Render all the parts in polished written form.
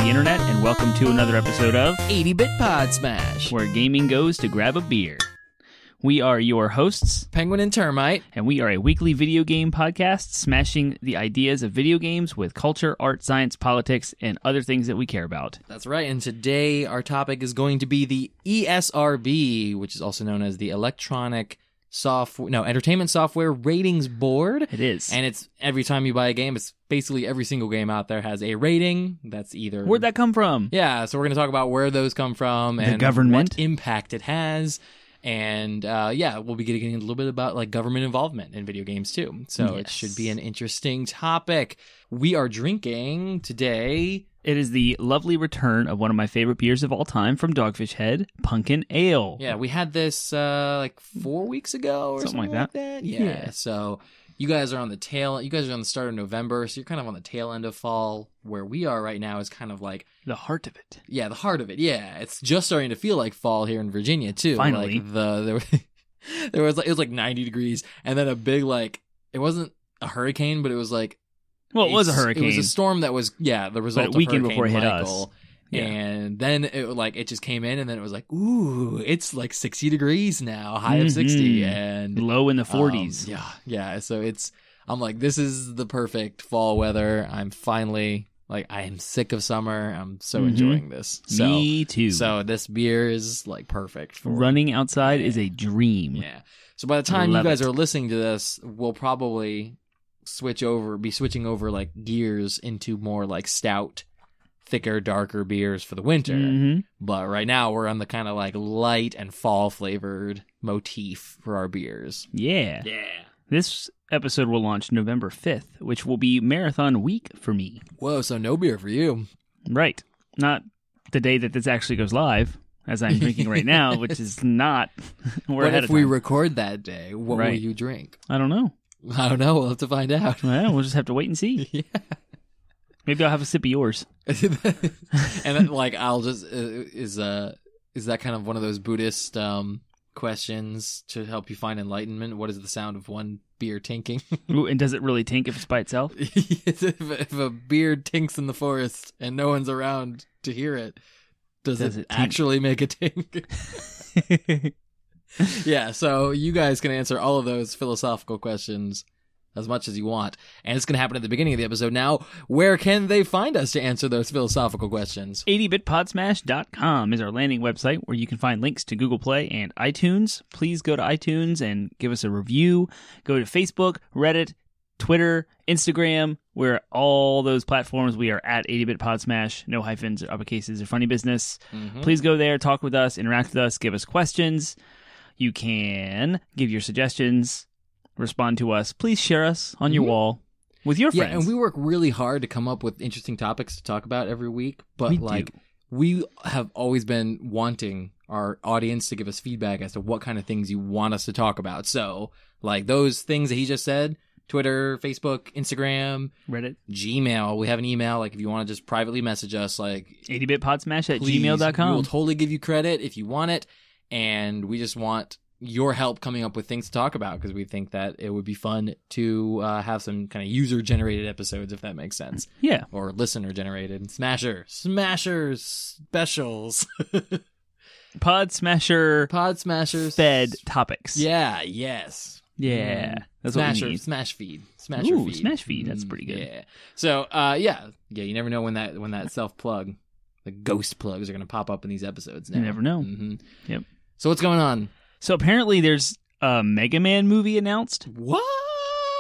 the internet, and welcome to another episode of 80-Bit Podsmash, Where Gaming Goes to Grab a Beer. We are your hosts, Penguin and Termite, and we are a weekly video game podcast smashing the ideas of video games with culture, art, science, politics, and other things that we care about. That's right, and today our topic is going to be the ESRB, which is also known as the Entertainment Software Ratings Board. It is. And it's every time you buy a game, it's basically every single game out there has a rating that's either... Where'd that come from? Yeah, so we're going to talk about where those come from and government. What impact it has. And we'll be getting a little bit about like government involvement in video games too. So It should be an interesting topic. We are drinking today. It is the lovely return of one of my favorite beers of all time from Dogfish Head, Pumpkin Ale. Yeah, we had this like 4 weeks ago or something like that. Yeah. So you guys are on the start of November, so you're kind of on the tail end of fall. Where we are right now is kind of like the heart of it. Yeah, the heart of it. Yeah, it's just starting to feel like fall here in Virginia too. Finally, like it was like 90 degrees, and then a big it wasn't a hurricane, but it was like. Well, it was a hurricane. It was a storm that was, the result of weekend Hurricane before it hit Michael. us. Yeah. And then it just came in, and then it was like, ooh, it's like 60 degrees now, high of 60, and low in the 40s. Yeah. So I'm like, this is the perfect fall weather. I'm finally I am sick of summer. I'm so enjoying this. So, Me too. So this beer is like perfect for running outside is a dream. Yeah. So by the time you guys are listening to this, we'll probably be switching over like gears into more like stout, thicker, darker beers for the winter. Mm-hmm. But right now we're on the kind of like light and fall flavored motif for our beers. Yeah. This episode will launch November 5th, which will be marathon week for me. Whoa, so no beer for you. Right. Not the day that this actually goes live, as I'm drinking right now, which is not. What if we record that day? What will you drink? I don't know. I don't know. We'll have to find out. Well, we'll just have to wait and see. Yeah. Maybe I'll have a sip of yours. And then, I'll just is that kind of one of those Buddhist questions to help you find enlightenment? What is the sound of one beer tinking? Ooh, and does it really tink if it's by itself? if a beer tinks in the forest and no one's around to hear it, does it actually make a tink? Yeah, so you guys can answer all of those philosophical questions as much as you want. And it's going to happen at the beginning of the episode. Now, where can they find us to answer those philosophical questions? 80bitpodsmash.com is our landing website where you can find links to Google Play and iTunes. Please go to iTunes and give us a review. Go to Facebook, Reddit, Twitter, Instagram. We're all those platforms. We are at 80bitpodsmash. No hyphens or uppercases or funny business. Mm-hmm. Please go there, talk with us, interact with us, give us questions. You can give your suggestions, respond to us. Please share us on your wall with your friends. Yeah, and we work really hard to come up with interesting topics to talk about every week. But we have always been wanting our audience to give us feedback as to what kind of things you want us to talk about. So, those things that he just said, Twitter, Facebook, Instagram, Reddit, Gmail. We have an email. If you want to just privately message us, 80bitpodsmash@gmail.com. We will totally give you credit if you want it. And we just want your help coming up with things to talk about because we think that it would be fun to have some kind of user-generated episodes, if that makes sense. Yeah. Or listener-generated. Smashers specials. Podsmashers fed topics. Yeah, yes. Yeah. That's what we need. Smash feed. Ooh, Smash feed. That's pretty good. Yeah. So, you never know when that self-plug, the ghost plugs are going to pop up in these episodes now. You never know. Mm-hmm. Yep. So what's going on? So apparently there's a Mega Man movie announced. What?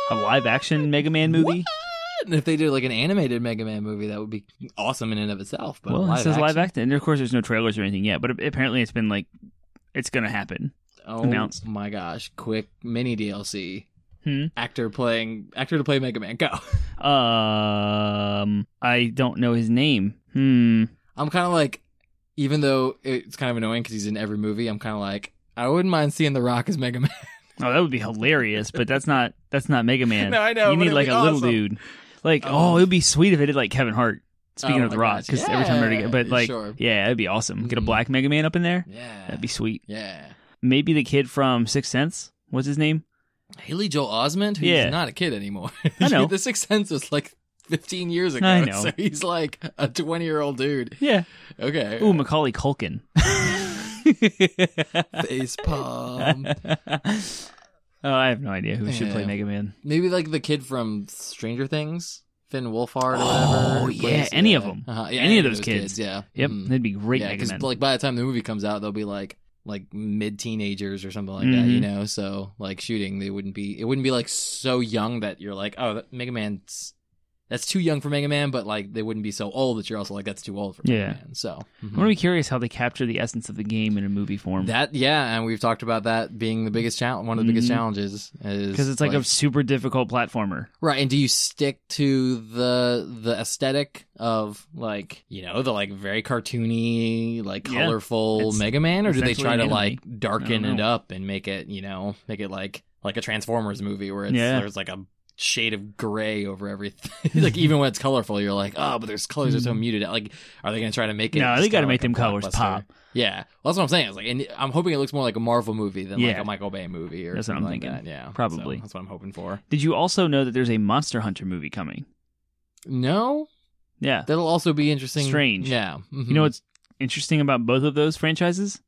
A live-action Mega Man movie. What? And if they did an animated Mega Man movie, that would be awesome in and of itself. But it says live action. And of course there's no trailers or anything yet, but apparently it's been it's going to happen. Oh announced. My gosh. Quick mini DLC. Actor to play Mega Man. Go. I don't know his name. I'm kind of even though it's kind of annoying because he's in every movie, I'm kind of I wouldn't mind seeing The Rock as Mega Man. Oh, that would be hilarious, but that's not Mega Man. No, I know. You need a awesome. little dude. It would be sweet if it did Kevin Hart. Speaking of The Rock, because every time it'd be awesome. Get a black Mega Man up in there. Yeah, that'd be sweet. Yeah, maybe the kid from Sixth Sense. What's his name? Haley Joel Osment. Who's not a kid anymore. I know. The Sixth Sense was 15 years ago. I know. So he's like a 20-year-old dude. Yeah. Okay. Ooh, Macaulay Culkin. Face palm. Oh, I have no idea who should play Mega Man. Maybe like the kid from Stranger Things, Finn Wolfhard or whatever. Oh, yeah, any of them. Yeah, any of those kids. Yeah. Yep, Mhm. they'd be great Yeah, Mega Men. like by the time the movie comes out, they'll be like mid-teenagers or something like that, you know? So like shooting, it wouldn't be like so young that you're like, oh, Mega Man's, that's too young for Mega Man, but like they wouldn't be so old that you're also like, that's too old for Mega Man. So I'm going to be curious how they capture the essence of the game in a movie form. And we've talked about that being the biggest challenge, one of the biggest challenges is because it's like a super difficult platformer. Right, and do you stick to the aesthetic of like, you know, the like very cartoony, like colorful Mega Man, or do they try to like darken it up and make it, you know, like a Transformers movie where there's like a shade of gray over everything? Like even when it's colorful, you're like, oh, but there's colors are so muted. Like, are they going to try to make it? No, they got to make them colors pop. Yeah, well, that's what I'm saying. It's like, and I'm hoping it looks more like a Marvel movie than like a Michael Bay movie or something like that. Yeah, probably. So that's what I'm hoping for. Did you also know that there's a Monster Hunter movie coming? No. Yeah, that'll also be interesting. Strange. Yeah. You know what's interesting about both of those franchises?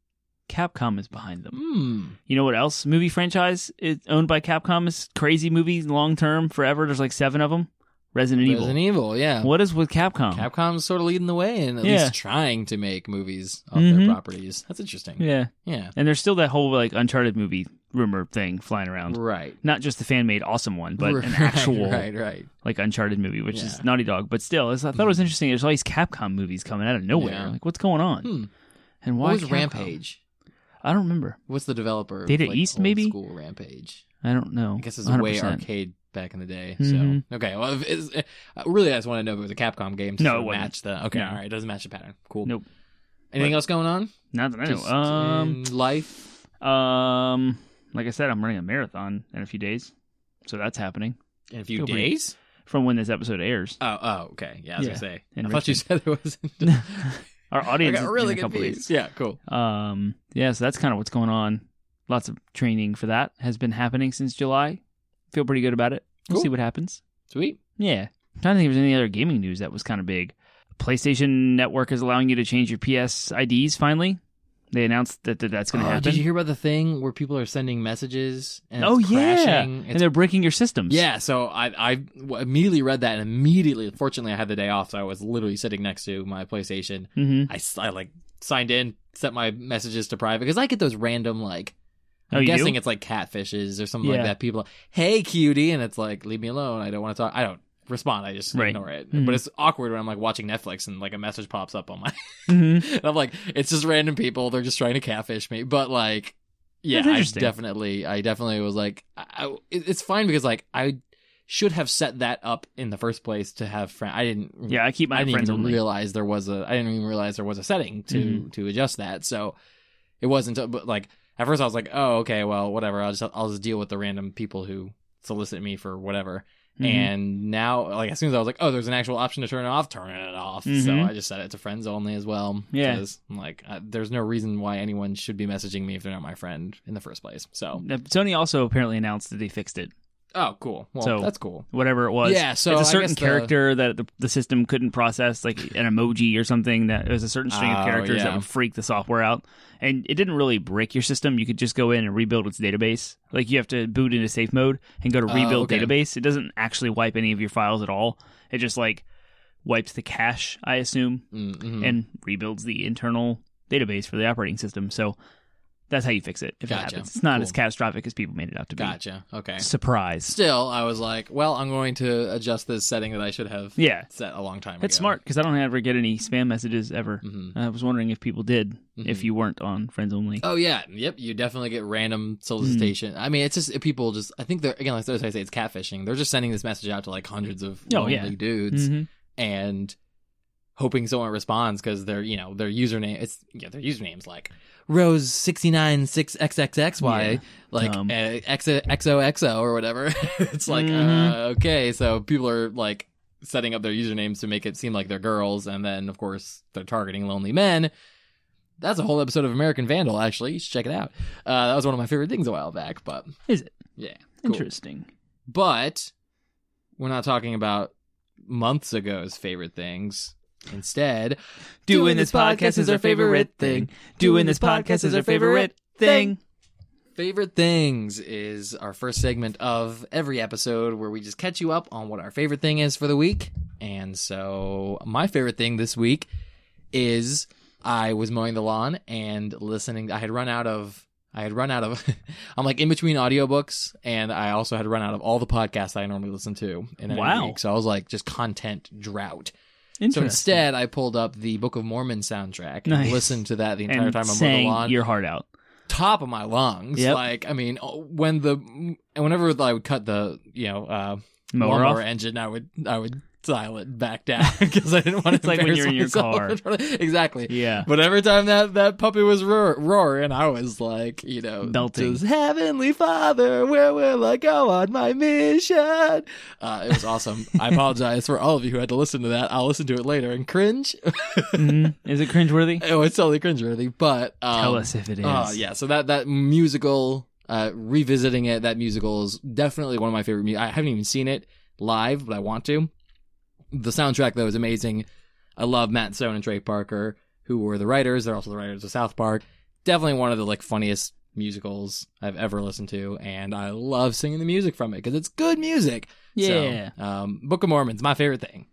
Capcom is behind them. You know what else? Movie franchise is owned by Capcom is crazy movies, long term, forever. There's like 7 of them. Resident Evil, yeah. What is with Capcom? Capcom's sort of leading the way and at least trying to make movies of their properties. That's interesting. Yeah. Yeah. And there's still that whole like Uncharted movie rumor thing flying around. Right. Not just the fan-made awesome one, but an actual right. like Uncharted movie, which is Naughty Dog. But still, I thought it was interesting. There's all these Capcom movies coming out of nowhere. Yeah. Like, what's going on? And why what was Capcom? Rampage? I don't remember. What's the developer? Data of, like, East, old maybe? School Rampage. I don't know. I guess it's 100%. way arcade back in the day. So okay, well, really, I just want to know if it was a Capcom game to match the. Okay, all right, it doesn't match the pattern. Cool. Nope. Anything else going on? Not that I know. In life. Like I said, I'm running a marathon in a few days, so that's happening. In a few days from when this episode airs. Oh, okay. Yeah, I was gonna say. I thought you Richmond. said it wasn't. Our audience is really in a couple days. Yeah, cool. Yeah, so that's kind of what's going on. Lots of training for that has been happening since July. Feel pretty good about it. We'll see what happens. Sweet. Yeah. I'm trying to think if there's any other gaming news that was kind of big. PlayStation Network is allowing you to change your PS IDs finally. They announced that that's going to happen. Did you hear about the thing where people are sending messages and it's crashing? Yeah. And they're breaking your systems. Yeah, so I immediately read that, and immediately, fortunately, I had the day off, so I was literally sitting next to my PlayStation. I like signed in, set my messages to private, because I get those random, like, I'm guessing it's like catfishes or something like that. People, hey, cutie, and it's like, leave me alone. I don't want to talk. I don't respond. I just ignore it. But it's awkward when I'm like watching Netflix and like a message pops up on my, and I'm like, it's just random people. They're just trying to catfish me. But like, yeah, I definitely was like, it's fine because like I should have set that up in the first place to have friends. I didn't. Yeah, I keep my friends only. I didn't even realize there was a setting to adjust that. So it wasn't. But like. At first, I was like, "Oh, okay, well, whatever. I'll just deal with the random people who solicit me for whatever." And now, like, as soon as I was like, "Oh, there's an actual option to turn it off," turning it off. So I just set it to friends only as well. Yeah, because I'm like, there's no reason why anyone should be messaging me if they're not my friend in the first place. So Sony also apparently announced that they fixed it. Oh, cool. Well, so, that's cool. Whatever it was. Yeah, so it's a certain character that the system couldn't process, like an emoji or something. That it was a certain string of characters that would freak the software out. And it didn't really break your system. You could just go in and rebuild its database. Like you have to boot into safe mode and go to rebuild database. It doesn't actually wipe any of your files at all. It just like wipes the cache, I assume, and rebuilds the internal database for the operating system. So that's how you fix it if it happens. It's not as catastrophic as people made it out to be. Gotcha. Okay. Surprise. Still, I was like, well, I'm going to adjust this setting that I should have set a long time ago. It's smart because I don't ever get any spam messages ever. I was wondering if people did, if you weren't on Friends Only. Oh, yeah. Yep. You definitely get random solicitation. I mean, it's just people just, I think they're, again, like I say, it's catfishing. They're just sending this message out to like hundreds of lonely dudes and hoping someone responds because their username, their username's like Rose696XXXY, like XOXO or whatever. It's like, okay, so people are like setting up their usernames to make it seem like they're girls, and then of course they're targeting lonely men. That's a whole episode of American Vandal, actually. You should check it out. That was one of my favorite things a while back, but is it? Yeah, cool. Interesting. But we're not talking about months ago's favorite things. Instead, doing this podcast is our favorite thing. Doing this podcast is our favorite thing. Favorite Things is our first segment of every episode where we just catch you up on what our favorite thing is for the week. And so my favorite thing this week is I was mowing the lawn and listening. I had run out of I'm like in between audiobooks, and I also had run out of all the podcasts I normally listen to in a week. So I was like just content drought. So instead I pulled up the Book of Mormon soundtrack and listened to that the entire time I'm mowing the lawn. Your heart out. Top of my lungs. Yep. Like, I mean, whenever I would cut the, lawnmower engine, I would dial it back down because I didn't want to. It's like when you're in your car. Exactly. Yeah. But every time that puppy was roaring, I was like, belting. Just, Heavenly Father, where will I go on my mission? It was awesome. I apologize for all of you who had to listen to that. I'll listen to it later and cringe. Is it cringeworthy? Oh, it's totally cringeworthy. But tell us if it is. Yeah. So that musical, revisiting it, that musical is definitely one of my favorite. I haven't even seen it live, but I want to. The soundtrack, though, is amazing. I love Matt Stone and Trey Parker, who were the writers. They're also the writers of South Park. Definitely one of the funniest musicals I've ever listened to, and I love singing the music from it because it's good music. Yeah. So, Book of Mormon's my favorite thing.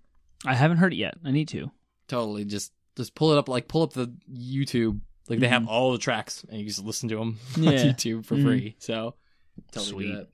I haven't heard it yet. I need to. Totally. Just pull it up. Pull up the YouTube. They have all the tracks, and you just listen to them on YouTube for free. So, totally do that.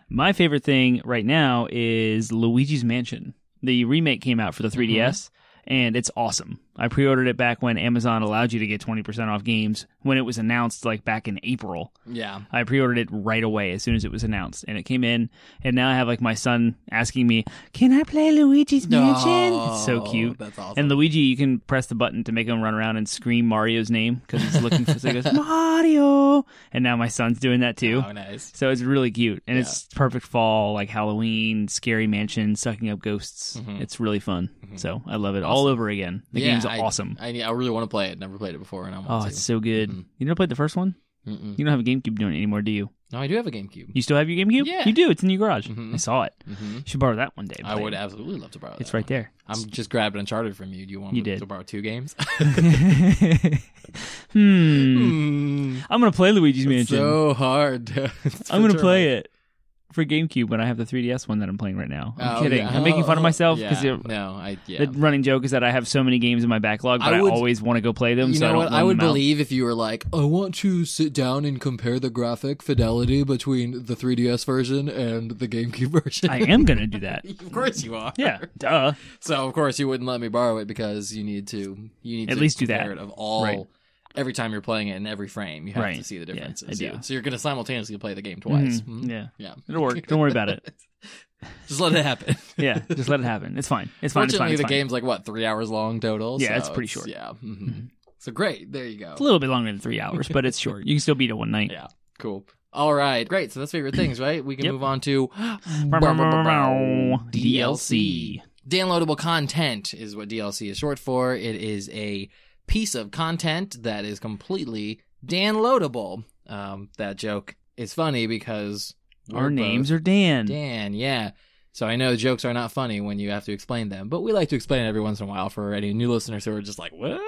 My favorite thing right now is Luigi's Mansion. The remake came out for the 3DS, and it's awesome. I pre-ordered it back when Amazon allowed you to get 20% off games when it was announced, back in April. Yeah. I pre-ordered it right away as soon as it was announced, and it came in, and now I have, my son asking me, can I play Luigi's Mansion? It's so cute. That's awesome. And Luigi, you can press the button to make him run around and scream Mario's name, because he's looking for, so he goes, Mario! And now my son's doing that, too. Oh, nice. So it's really cute, and it's perfect fall, Halloween, scary mansion, sucking up ghosts. Mm-hmm. It's really fun. Mm-hmm. So I love it all over again. The game's awesome. I really want to play it. Never played it before, and I want to. It's so good. Mm-hmm. You never played the first one? Mm-mm. You don't have a GameCube doing it anymore, do you? No, I do have a GameCube. You still have your GameCube? Yeah. You do. It's in your garage. Mm-hmm. I saw it. Mm-hmm. You should borrow that one day. I would absolutely love to borrow that. It's right there. I'm just grabbing Uncharted from you. Do you want me to borrow 2 games? I'm going to play Luigi's Mansion. So hard. I'm going to play it for GameCube when I have the 3DS one that I'm playing right now. I'm kidding. I'm making fun of myself because the running joke is that I have so many games in my backlog, but I always want to go play them. You know what? I would believe if you were like, I want to sit down and compare the graphic fidelity between the 3DS version and the GameCube version. I am going to do that. Of course you are. Yeah, duh. So of course you wouldn't let me borrow it because you need to at least do that it of all. Right. Every time you're playing it in every frame, you have to see the differences. Yeah, I do. So you're going to simultaneously play the game twice. Mm-hmm. Yeah. It'll work. Don't worry about it. Just let it happen. Yeah, just let it happen. It's fine. It's fine. Fortunately, the game's 3 hours long total. Yeah, so it's pretty short. Yeah. Mm-hmm. So great. There you go. It's a little bit longer than 3 hours, but it's short. You can still beat it one night. Yeah. Cool. All right. Great. So that's favorite things, right? We can move on to DLC. Downloadable content is what DLC is short for. It is a piece of content that is completely downloadable. That joke is funny because our names are Dan. Dan, yeah. So I know jokes are not funny when you have to explain them, but we like to explain it every once in a while for any new listeners who are just like, what?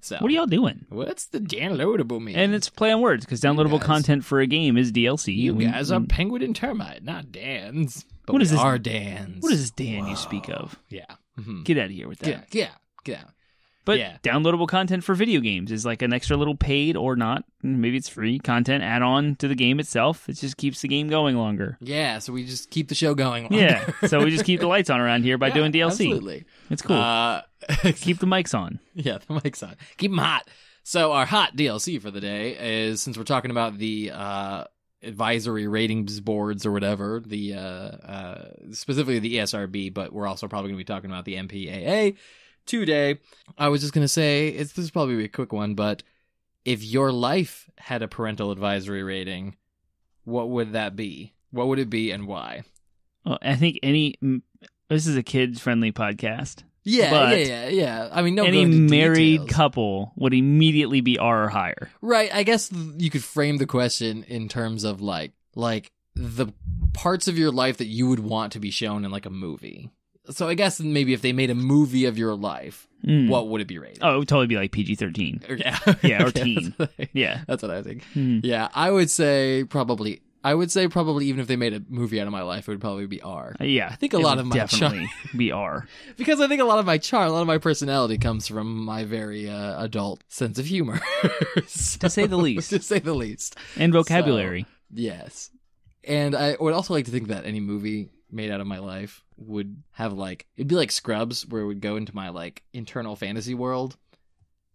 So what are y'all doing? What's the downloadable mean? And it's play on words because downloadable content for a game is DLC. You guys are Penguin and Termite, not Dans. But what is this? Our Dans. What is this Dan you speak of? Yeah. Mm-hmm. Get out of here with that. Get out. But downloadable content for video games is an extra little paid or not, maybe it's free content add-on to the game itself. It just keeps the game going longer. Yeah, so we just keep the show going longer. Yeah, so we just keep the lights on around here by doing DLC. Absolutely. It's cool. Keep the mics on. Yeah, the mics on. Keep them hot. So our hot DLC for the day is, since we're talking about the advisory ratings boards or whatever, the specifically the ESRB, but we're also probably going to be talking about the MPAA today. I was just going to say, this is probably a quick one, but if your life had a parental advisory rating, what would that be? What would it be and why? Well, I think this is a kids-friendly podcast. Yeah. I mean, no. Any married couple would immediately be R or higher. Right. I guess you could frame the question in terms of like the parts of your life that you would want to be shown in a movie. So I guess maybe if they made a movie of your life, what would it be rated? Oh, it would totally be like PG-13. Yeah. Yeah, or Okay, teen. Yeah. That's what I think. Yeah, I would say probably even if they made a movie out of my life, it would probably be R. Yeah. I think a lot of my definitely be R. Because I think a lot of my charm, a lot of my personality comes from my very adult sense of humor. To say the least. To say the least. And vocabulary. So, yes. And I would also like to think that any movie made out of my life would have like, it'd be like Scrubs, where it would go into my like internal fantasy world.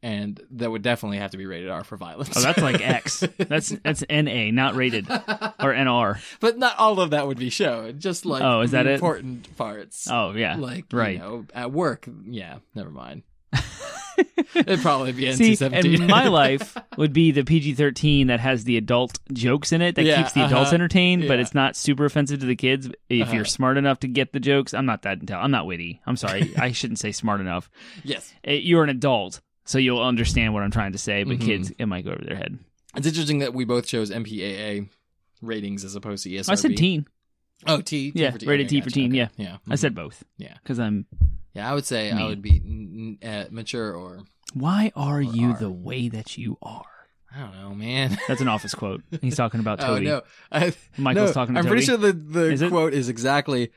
And that would definitely have to be rated R for violence. Oh, that's like X. That's NA, not rated. Or NR. But not all of that would be shown. Just like is that the it? important parts. Oh, yeah. Like, right. You know, at work. Yeah, never mind. It'd probably be See, NC-17. and my life would be the PG-13 that has the adult jokes in it that keeps the adults entertained, but it's not super offensive to the kids. If you're smart enough to get the jokes, I'm not witty. I'm sorry. I shouldn't say smart enough. Yes. You're an adult. So you'll understand what I'm trying to say, but kids, it might go over their head. It's interesting that we both chose MPAA ratings as opposed to ESRB. I said teen. Oh, T? Yeah, for teen. rated Okay, T for teen, okay. yeah. Yeah. I said both. Yeah. Because I'm... Yeah, I would say me. I would be mature or... Why are you R. the way that you are? I don't know, man. That's an Office quote. He's talking about Toady. Oh, no. Michael's talking to I'm Toady. pretty sure the quote is exactly,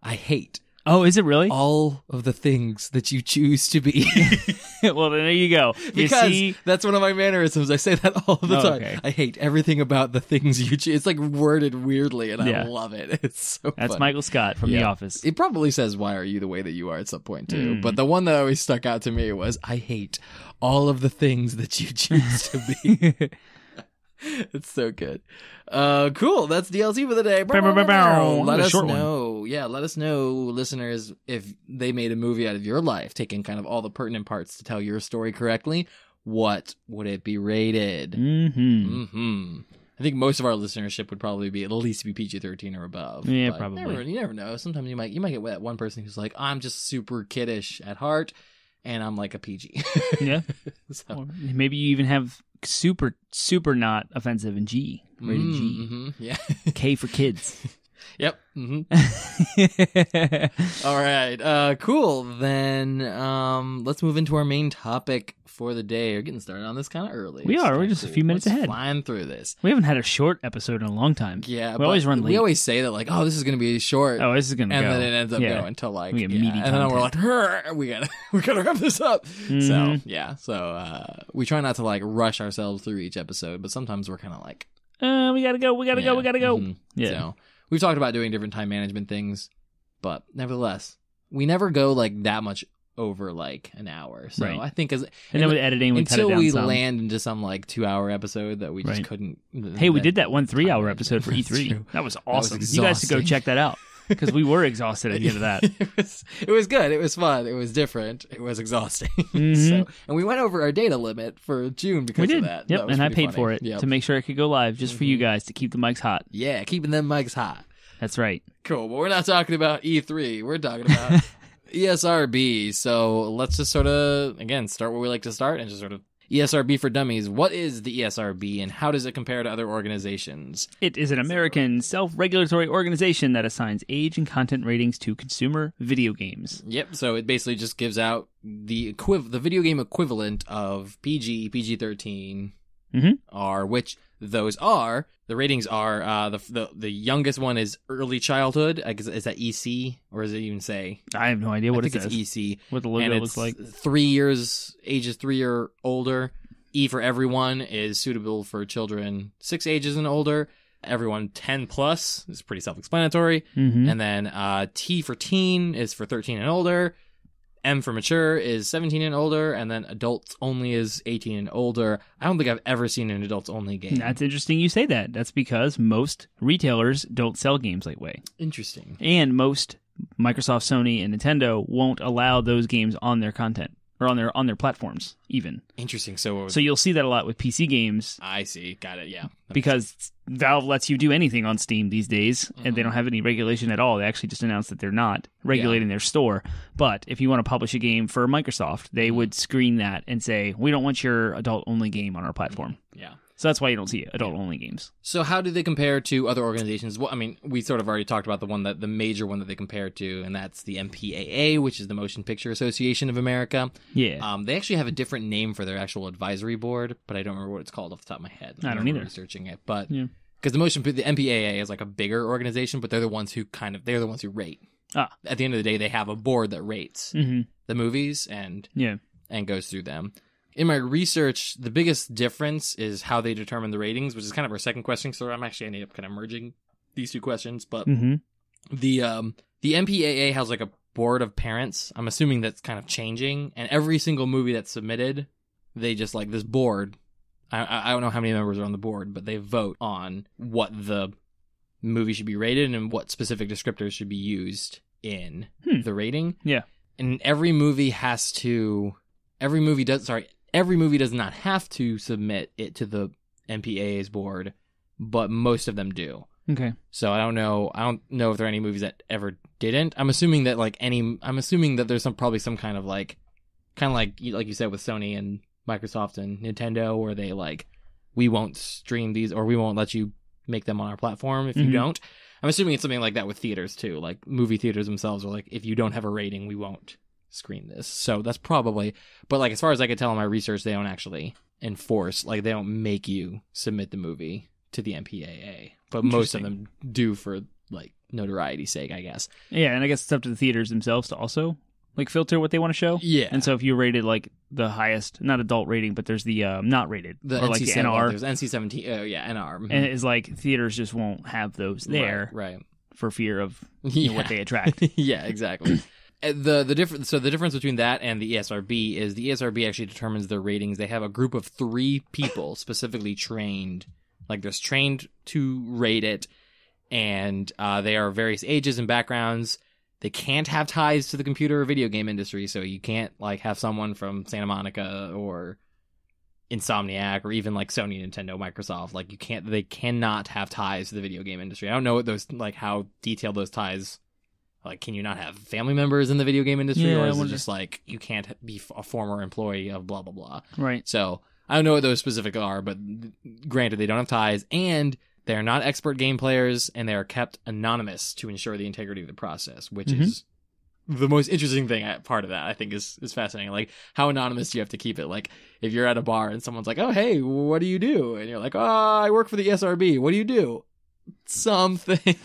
I hate Oh, is it really? all of the things that you choose to be. Well, then there you go. Because that's one of my mannerisms. I say that all the time. Okay. I hate everything about the things you choose. It's like worded weirdly, and I love it. It's so That's funny. Michael Scott from The Office. It probably says, why are you the way that you are at some point, too. But the one that always stuck out to me was, I hate all of the things that you choose to be. It's so good. Cool. That's DLC for the day. Let us know. Yeah, let us know, listeners, if they made a movie out of your life, taking kind of all the pertinent parts to tell your story correctly. What would it be rated? I think most of our listenership would probably be at least be PG-13 or above. Yeah, but probably. You never know. Sometimes you might get that one person who's like, I'm just super kiddish at heart, and I'm like a PG. Yeah. So. Or maybe you even have super not offensive in G. Rated G. Yeah. K for kids. Yep. All right. Cool. Then let's move into our main topic for the day. We're getting started on this kind of early. We are. We're just a few minutes ahead. Flying through this. We haven't had a short episode in a long time. Yeah. We always run late. We always say that, like, oh, this is going to be short. Oh, this is going to go. And then it ends up going to like, we get meaty and then we're like, we gotta wrap this up. So yeah. So we try not to like rush ourselves through each episode, but sometimes we're kind of like, we gotta go. Yeah. So we've talked about doing different time management things, but nevertheless, we never go like that much over like an hour. So I think and then with editing, we cut it until down we some. land into some like 2-hour episode that we just couldn't. Hey, we did that one 3-hour episode for E3. That was awesome. You guys should go check that out. Because we were exhausted at the end of that. It was good. It was fun. It was different. It was exhausting. So, and we went over our data limit for June because of that. Yep, that was and I paid funny. for it to make sure it could go live just for you guys to keep the mics hot. Yeah, keeping them mics hot. That's right. Cool, but we're not talking about E3. We're talking about ESRB. So let's just sort of, again, start where we like to start and just sort of ESRB for Dummies. What is the ESRB and how does it compare to other organizations? It is an American self-regulatory organization that assigns age and content ratings to consumer video games. Yep, so it basically just gives out the video game equivalent of PG, PG-13, R, which those are. The ratings are, the youngest one is early childhood. Is that EC? Or does it even say? I have no idea what it says. I think it's EC. What the logo looks like. 3 years, ages 3 or older. E for everyone is suitable for children 6 ages and older. Everyone 10 plus is pretty self-explanatory. And then T for teen is for 13 and older. M for mature is 17 and older, and then adults only is 18 and older. I don't think I've ever seen an adults only game. That's interesting you say that. That's because most retailers don't sell games that way. Interesting. And most Microsoft, Sony, and Nintendo won't allow those games on their content or on their platforms even. Interesting. So you'll see that a lot with PC games. I see. Got it. Yeah. Because Valve lets you do anything on Steam these days, and they don't have any regulation at all. They actually just announced that they're not regulating their store. But if you want to publish a game for Microsoft, they would screen that and say, we don't want your adult-only game on our platform. Yeah. So that's why you don't see adult-only games. So how do they compare to other organizations? Well, I mean, we sort of already talked about the major one that they compare to, and that's the MPAA, which is the Motion Picture Association of America. Yeah. They actually have a different name for their actual advisory board, but I don't remember what it's called off the top of my head. I don't either. Researching it, but because the MPAA is like a bigger organization, but they're the ones who rate. At the end of the day, they have a board that rates the movies and goes through them. In my research, the biggest difference is how they determine the ratings, which is kind of our second question. So I ended up kind of merging these two questions. But the MPAA has like a board of parents. I'm assuming that's kind of changing. And every single movie that's submitted, they just like this board. I don't know how many members are on the board, but they vote on what the movie should be rated and what specific descriptors should be used in the rating. Yeah. And every movie does not have to submit it to the MPAA's board, but most of them do. Okay. So I don't know if there are any movies that ever didn't. I'm assuming that there's probably some kind of like you said with Sony and Microsoft and Nintendo, where they like, we won't stream these or we won't let you make them on our platform if you don't. I'm assuming it's something like that with theaters too. Like movie theaters themselves are like, if you don't have a rating, we won't screen this. So that's probably, but like as far as I could tell in my research, they don't actually enforce, like they don't make you submit the movie to the MPAA, but most of them do for like notoriety's sake, I guess. Yeah, and I guess it's up to the theaters themselves to also like filter what they want to show. Yeah. And so if you rated like the highest, not adult rating, but there's the not rated, or like the NR. There's NC-17. Oh yeah, NR. And it's like theaters just won't have those there, right. for fear of what they attract. Yeah, exactly. The difference between that and the ESRB is the ESRB actually determines their ratings. They have a group of 3 people specifically trained, like they're trained to rate it, and they are various ages and backgrounds. They can't have ties to the computer or video game industry, so you can't like have someone from Santa Monica or Insomniac or even like Sony, Nintendo, Microsoft. Like they cannot have ties to the video game industry. I don't know what those, like how detailed those ties. Like, can you not have family members in the video game industry, or is it just like you can't be a former employee of blah blah blah? Right. So I don't know what those specific are, but granted, they don't have ties, and they are not expert game players, and they are kept anonymous to ensure the integrity of the process, which is the most interesting thing. Part of that, I think, is fascinating. Like, how anonymous do you have to keep it? Like, if you're at a bar and someone's like, "Oh, hey, what do you do?" and you're like, "Oh, I work for the ESRB. What do you do?" Something.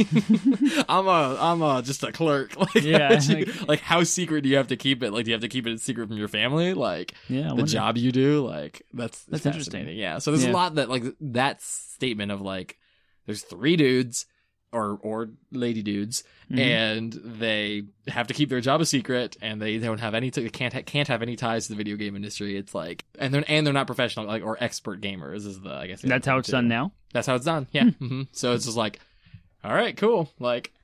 I'm just a clerk. Like, like how secret do you have to keep it? Like, do you have to keep it secret from your family? Like, the job you do. Like, that's interesting. Yeah. So there's a lot that like that statement of like, there's 3 dudes or lady dudes, and they have to keep their job a secret, and they don't have any can't have any ties to the video game industry. It's like, and they're not professional, like, or expert gamers is the, I guess that's how it's done now. That's how it's done. Yeah. So it's just like, all right, cool. Like,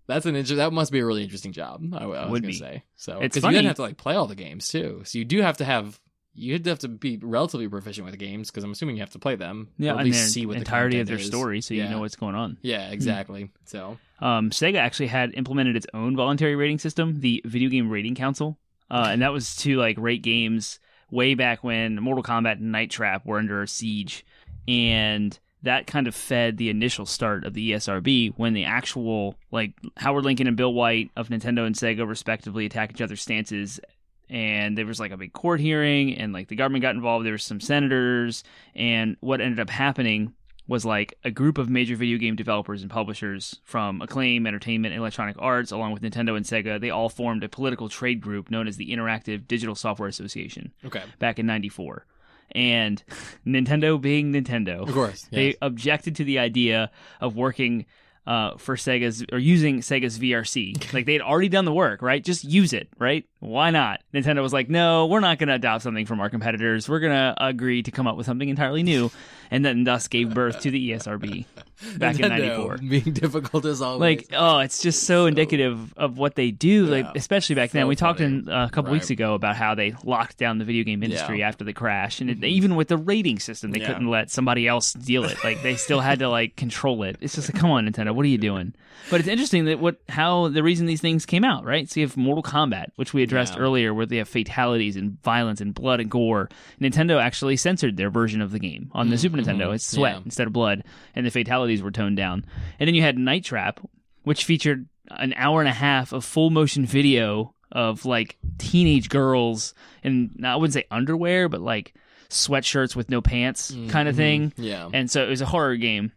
that must be a really interesting job. I was gonna say. So because you then have to like play all the games too. So you have to be relatively proficient with the games, because I'm assuming you have to play them. Yeah, or at least see what the entirety of their is. story, so you know what's going on. Yeah, exactly. So Sega actually had implemented its own voluntary rating system, the Video Game Rating Council, and that was to like rate games way back when Mortal Kombat and Night Trap were under siege, and that kind of fed the initial start of the ESRB when the actual, like, Howard Lincoln and Bill White of Nintendo and Sega respectively attacked each other's stances. And there was like a big court hearing, and like the government got involved. There were some senators, and what ended up happening was like a group of major video game developers and publishers from Acclaim, Entertainment, and Electronic Arts, along with Nintendo and Sega, they all formed a political trade group known as the Interactive Digital Software Association. Okay. Back in '94. And Nintendo being Nintendo, of course, they objected to the idea of working for Sega's, or using Sega's VRC. Like, they had already done the work, right? Just use it, right? Why not? Nintendo was like, no, we're not going to adopt something from our competitors. We're going to agree to come up with something entirely new. And then thus gave birth to the ESRB back in '94. Being difficult as always. Like, it's just so indicative of what they do, like, especially back then. We talked a couple weeks ago about how they locked down the video game industry after the crash. And even with the rating system, they couldn't let somebody else deal it. Like, they still had to, like, control it. It's just like, come on, Nintendo, what are you doing? But it's interesting that how the reason these things came out, right? So you have Mortal Kombat, which we addressed earlier, where they have fatalities and violence and blood and gore. Nintendo actually censored their version of the game on the Super Nintendo. It's sweat instead of blood, and the fatalities were toned down. And then you had Night Trap, which featured an hour and a half of full motion video of like teenage girls in, I wouldn't say underwear, but like sweatshirts with no pants kind of thing. Yeah. And so it was a horror game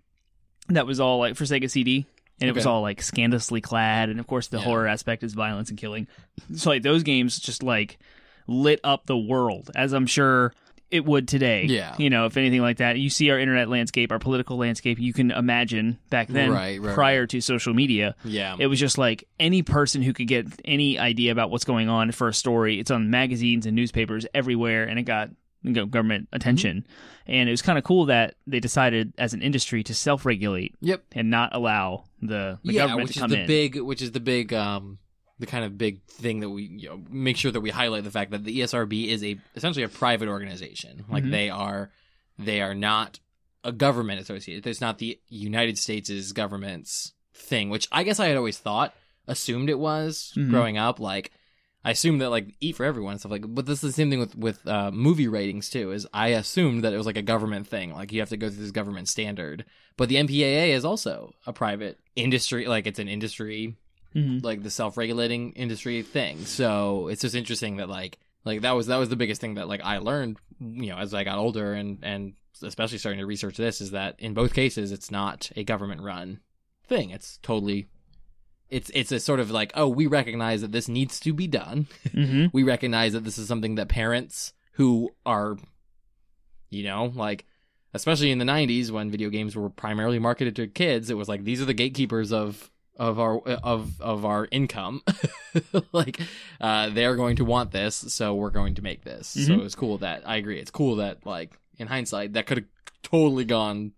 that was all like for Sega CD. And it was all like scandalously clad, and of course the horror aspect is violence and killing. So like those games just like lit up the world, as I'm sure it would today. Yeah. You know, if anything like that. You see our internet landscape, our political landscape, you can imagine back then, prior to social media. Yeah. It was just like any person who could get any idea about what's going on for a story. It's on magazines and newspapers everywhere, and it got government attention. And it was kind of cool that they decided as an industry to self-regulate and not allow the government to come in. Which is the big the kind of big thing that we make sure that we highlight the fact that the ESRB is essentially a private organization. Like they are not a government associated. It's not the United States' government's thing, which I guess I had always assumed it was growing up. Like I assumed that like Eat for Everyone and stuff like, but this is the same thing with movie ratings too. Is I assumed that it was like a government thing, like you have to go through this government standard. But the MPAA is also a private industry, like it's an industry, like the self-regulating industry thing. So it's just interesting that like that was the biggest thing that like I learned, as I got older and especially starting to research this, is that in both cases it's not a government-run thing. It's totally. It's a sort of like, oh, we recognize that this needs to be done. We recognize that this is something that parents who are, like, especially in the 90s when video games were primarily marketed to kids, it was like, these are the gatekeepers of our income. Like, they're going to want this, so we're going to make this. So it was cool that, I agree, it's cool that, like, in hindsight, that could have totally gone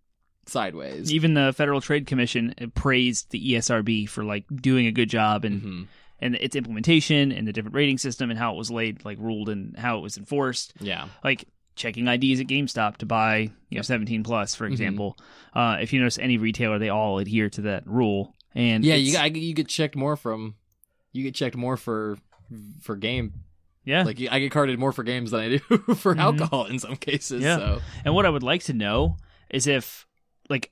sideways. Even the Federal Trade Commission praised the ESRB for like doing a good job and its implementation and the different rating system and how it was ruled and how it was enforced. Yeah, like checking IDs at GameStop to buy 17 plus, for example. If you notice any retailer, they all adhere to that rule. And you get checked more for game. Yeah, like I get carded more for games than I do for alcohol in some cases. Yeah, so. And what I would like to know is if. Like,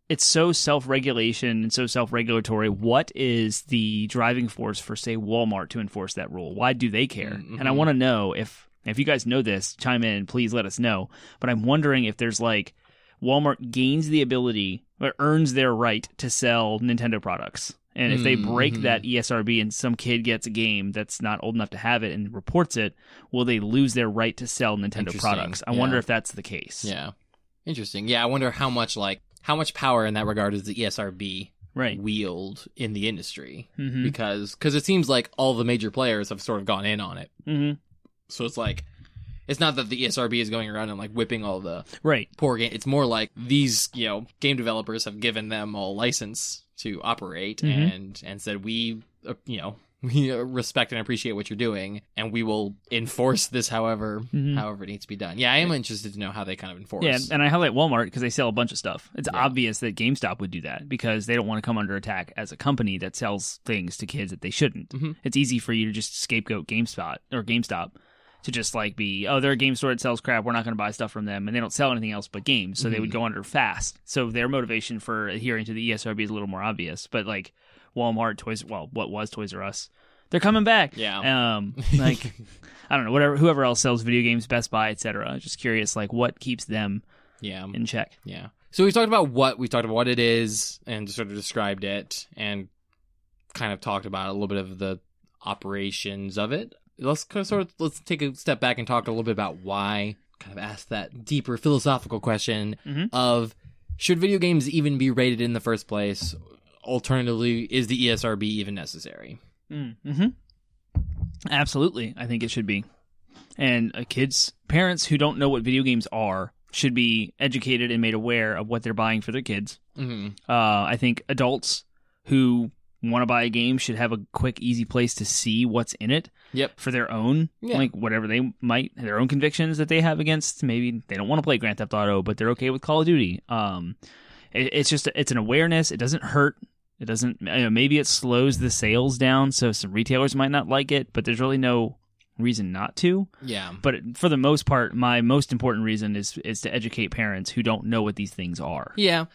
it's so self-regulation and so self-regulatory. What is the driving force for, say, Walmart to enforce that rule? Why do they care? And I want to know if you guys know this, chime in, please let us know. But I'm wondering if there's like Walmart gains the ability or earns their right to sell Nintendo products. And if they break that ESRB and some kid gets a game that's not old enough to have it and reports it, will they lose their right to sell Nintendo products? I wonder if that's the case. Yeah. Interesting. Yeah, I wonder how much power in that regard is the ESRB wield in the industry, because it seems like all the major players have sort of gone in on it. So it's like, it's not that the ESRB is going around and like whipping all the poor game. It's more like these game developers have given them a license to operate and said we respect and appreciate what you're doing, and we will enforce this however it needs to be done. Yeah, I am interested to know how they kind of enforce. Yeah, and I highlight Walmart because they sell a bunch of stuff. It's obvious that GameStop would do that because they don't want to come under attack as a company that sells things to kids that they shouldn't. It's easy for you to just scapegoat GameSpot or GameStop to just like be, oh, they're a game store that sells crap, we're not going to buy stuff from them, and they don't sell anything else but games, so they would go under fast. So their motivation for adhering to the ESRB is a little more obvious, but like Walmart, what was Toys R Us, they're coming back. Yeah. Like I don't know, whoever else sells video games, Best Buy, etc. Just curious, like what keeps them in check. Yeah. So we talked about what it is and sort of described it and kind of talked about a little bit of the operations of it. Let's take a step back and talk a little bit about why. Kind of ask that deeper philosophical question of, should video games even be rated in the first place? Alternatively, is the ESRB even necessary? Absolutely, I think it should be. And parents who don't know what video games are should be educated and made aware of what they're buying for their kids. I think adults who want to buy a game should have a quick, easy place to see what's in it for their own, like whatever their own convictions that they have against. Maybe they don't want to play Grand Theft Auto, but they're okay with Call of Duty. It's an awareness. It doesn't hurt It doesn't, maybe it slows the sales down, so some retailers might not like it, but there's really no reason not to. Yeah. But for the most part, my most important reason is to educate parents who don't know what these things are. Yeah.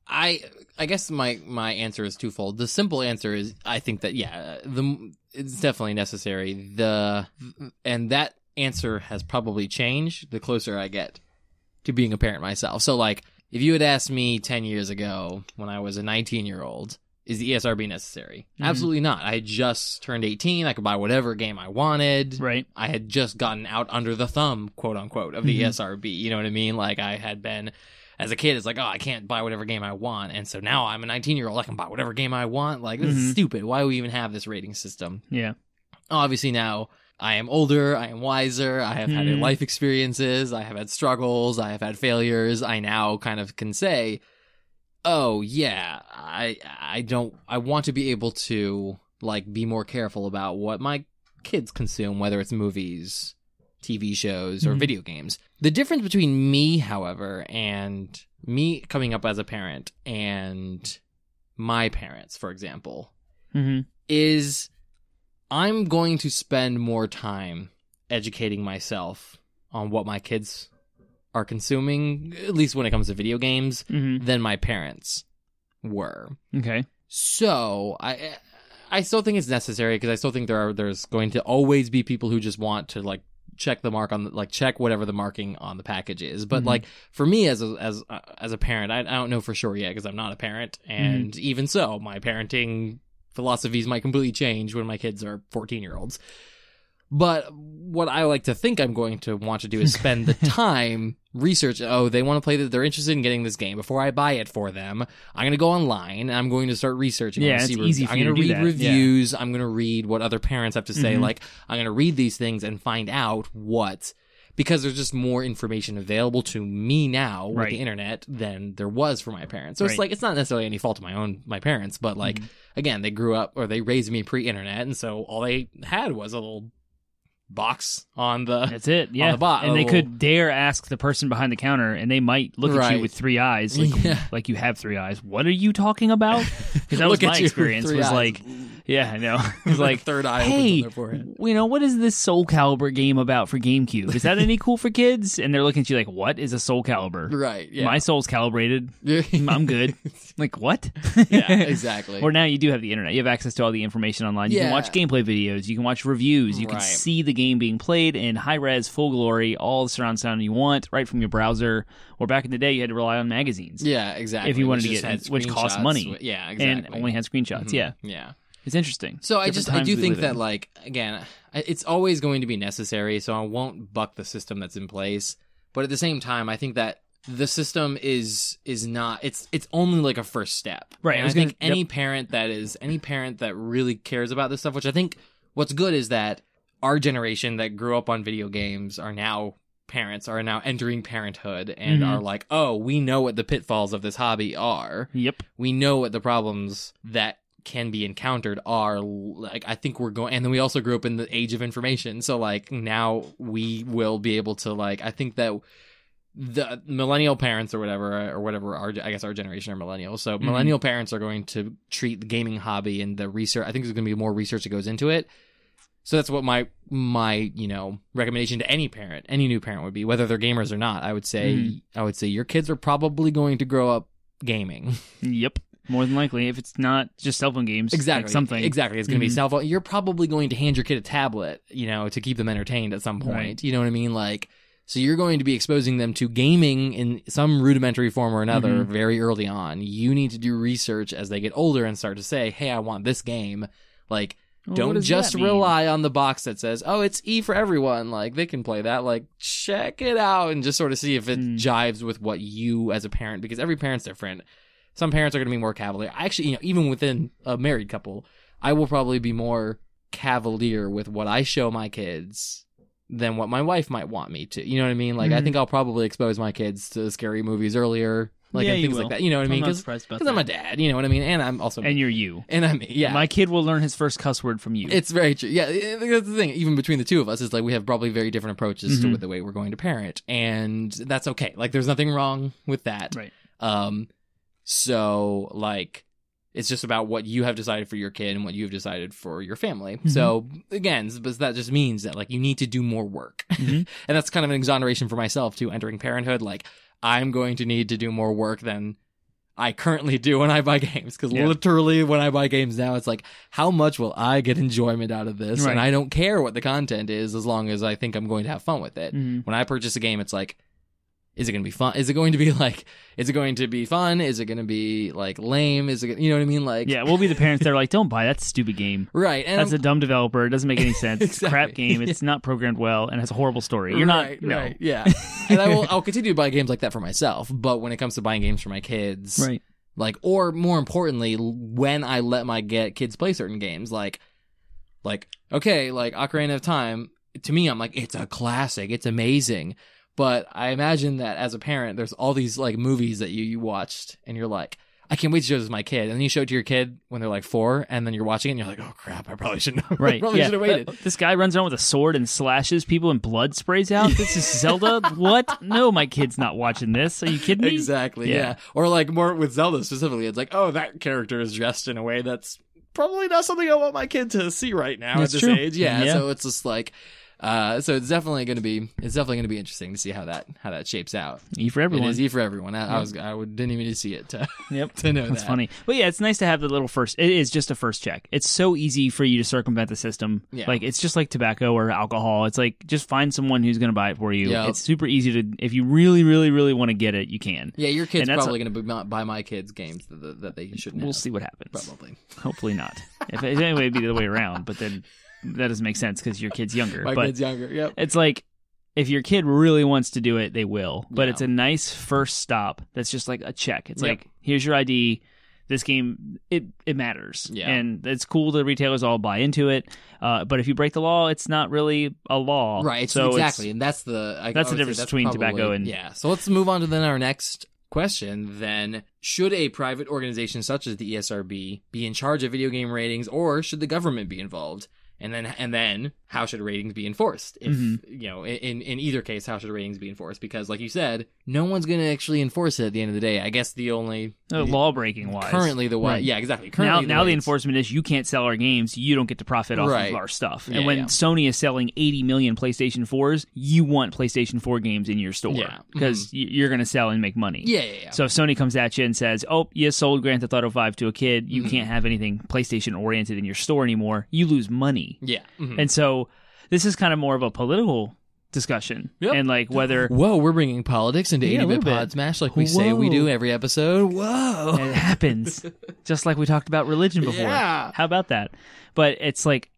I guess my answer is twofold. The simple answer is I think that, it's definitely necessary. And that answer has probably changed the closer I get to being a parent myself. So, like, if you had asked me 10 years ago when I was a 19-year-old, is the ESRB necessary? Mm-hmm. Absolutely not. I had just turned 18. I could buy whatever game I wanted. Right. I had just gotten out under the thumb, quote unquote, of the ESRB. You know what I mean? Like, I had been, as a kid, it's like, oh, I can't buy whatever game I want. And so now I'm a 19-year-old. I can buy whatever game I want. Like, this is stupid. Why do we even have this rating system? Yeah. Obviously now I am older, I am wiser, I have had life experiences, I have had struggles, I have had failures. I now kind of can say, oh yeah, I want to be able to, like, be more careful about what my kids consume, whether it's movies, TV shows, or video games. The difference between me, however, and me coming up as a parent and my parents, for example, is I'm going to spend more time educating myself on what my kids are consuming, at least when it comes to video games, than my parents were. Okay. So I still think it's necessary, because I still think there's going to always be people who just want to, like, check the mark on check whatever the marking on the package is. But like, for me as a parent, I don't know for sure yet, because I'm not a parent, and even so, my parenting philosophies might completely change when my kids are 14-year-olds. But what I like to think I'm going to want to do is spend the time research. Oh, they want to play they're interested in getting this game. Before I buy it for them, I'm going to go online and I'm going to start researching. Yeah, it's easy for you to do that. I'm going to read reviews. Yeah. I'm going to read what other parents have to say. Like, I'm going to read these things and find out because there's just more information available to me now with the internet than there was for my parents. So it's like, it's not necessarily any fault of my parents, but like, again, they grew up, or they raised me pre-internet, and so all they had was a little box on the that's it yeah on the bot, and they could dare ask the person behind the counter, and they might look at you with three eyes, like you have three eyes. What are you talking about? Because that was my experience, was like, yeah, I know. It was like, third eye, hey, what is this Soul Calibur game about for GameCube? Is that any cool for kids? And they're looking at you like, what is a Soul Calibur? Right, yeah. My soul's calibrated. I'm good. Like, what? Yeah, exactly. Or now you do have the internet. You have access to all the information online. You can watch gameplay videos. You can watch reviews. You can see the game being played in high-res, full glory, all the surround sound you want, right from your browser. Or back in the day, you had to rely on magazines. Yeah, exactly. If you wanted to get, which cost money. Yeah, exactly. And only had screenshots. Yeah. It's interesting. So I do think that, like, again, it's always going to be necessary, so I won't buck the system that's in place. But at the same time, I think that the system is not, it's only like a first step. Right. And I think any parent that really cares about this stuff, which I think what's good is that our generation that grew up on video games are now entering parenthood and are like, oh, we know what the pitfalls of this hobby are. Yep. We know what the problems that can be encountered are. Like, I think we're going, and then we also grew up in the age of information, so like now we will be able to, like, I think that the millennial parents or whatever I guess our generation are millennials, so millennial parents are going to treat the gaming hobby and the research, I think there's going to be more research that goes into it. So that's what my recommendation to any new parent would be, whether they're gamers or not. I would say your kids are probably going to grow up gaming. Yep. More than likely, if it's not just cell phone games. Exactly. Like something. Exactly. It's going to be cell phone. You're probably going to hand your kid a tablet, to keep them entertained at some point. Right. You know what I mean? Like, so you're going to be exposing them to gaming in some rudimentary form or another very early on. You need to do research as they get older and start to say, hey, I want this game. Like, don't just rely on the box that says, oh, it's E for everyone. Like, they can play that. Like, check it out and just sort of see if it jives with what you as a parent, because every parent's different. Some parents are going to be more cavalier. Actually, even within a married couple, I will probably be more cavalier with what I show my kids than what my wife might want me to. You know what I mean? Like, I think I'll probably expose my kids to scary movies earlier. Like, and things like that. You know what I mean? Because I'm a dad. You know what I mean? And I'm also... And you're you. And I'm me, yeah. My kid will learn his first cuss word from you. It's very true. Yeah, that's the thing. Even between the two of us, is like we have probably very different approaches to the way we're going to parent. And that's okay. Like, there's nothing wrong with that. Right. So, like, It's just about what you have decided for your kid and what you have decided for your family. So again, but that just means that like you need to do more work. And that's kind of an exoneration for myself too, entering parenthood. Like I'm going to need to do more work than I currently do when I buy games. Because literally when I buy games now, it's like, how much will I get enjoyment out of this? And I don't care what the content is as long as I think I'm going to have fun with it. When I purchase a game, it's like, is it going to be fun? Is it going to be like, is it going to be fun? Is it going to be like lame? Is it, you know what I mean? Like, yeah, we'll be the parents that are like, don't buy that stupid game. Right. And that's a dumb developer. It doesn't make any sense. It's a crap game. It's not programmed well and has a horrible story. You're not, no. Right. Yeah. And I'll continue to buy games like that for myself. But when it comes to buying games for my kids, right. Like, or more importantly, when I let my kids play certain games, like, okay, like Ocarina of Time, to me, I'm like, it's a classic. It's amazing. But I imagine that as a parent, there's all these like movies that you watched and you're like, I can't wait to show this to my kid. And then you show it to your kid when they're like 4 and then you're watching it and you're like, oh crap, I probably shouldn't have, should have waited. This guy runs around with a sword and slashes people and blood sprays out. This is Zelda? What? No, my kid's not watching this. Are you kidding me? Exactly, yeah. Or like more with Zelda specifically, it's like, oh, that character is dressed in a way that's probably not something I want my kid to see right now at this age. Yeah, so it's just like, so it's definitely going to be interesting to see how that shapes out. E for everyone. It is E for everyone. Didn't even need to see it to to know that's funny. But yeah, it's nice to have the little first. It is just a first check. It's so easy for you to circumvent the system. Yeah. Like it's just like tobacco or alcohol. It's like just find someone who's going to buy it for you. Yep. It's super easy to, if you really, really, really want to get it, you can. Yeah, your kid's probably going to buy my kids games that they shouldn't. We'll see what happens. Probably. Hopefully not. If anyway, it'd be the other way around. But then. That doesn't make sense because your kid's younger. My kid's younger, yep. It's like, if your kid really wants to do it, they will. But it's a nice first stop that's just like a check. It's like, here's your ID. This game, it matters. Yeah. And it's cool the retailers all buy into it. But if you break the law, it's not really a law. Right, so exactly. And that's the difference between tobacco and... Yeah, so let's move on to then our next question then. Should a private organization such as the ESRB be in charge of video game ratings, or should the government be involved? And then how should ratings be enforced? If you know, in either case, how should ratings be enforced? Because like you said, no one's going to actually enforce it at the end of the day. I guess the only law breaking wise. Currently the way, yeah, exactly. Currently now the enforcement is you can't sell our games, you don't get to profit off of our stuff. And when Sony is selling 80 million PlayStation 4s, you want PlayStation 4 games in your store because you're going to sell and make money. Yeah. So if Sony comes at you and says, "Oh, you sold Grand Theft Auto 5 to a kid, you can't have anything PlayStation oriented in your store anymore," you lose money. Yeah. And so this is kind of more of a political discussion. And like whether... Whoa, we're bringing politics into 80-bit Podsmash like we say we do every episode. Whoa. It happens. Just like we talked about religion before. Yeah. How about that? But it's like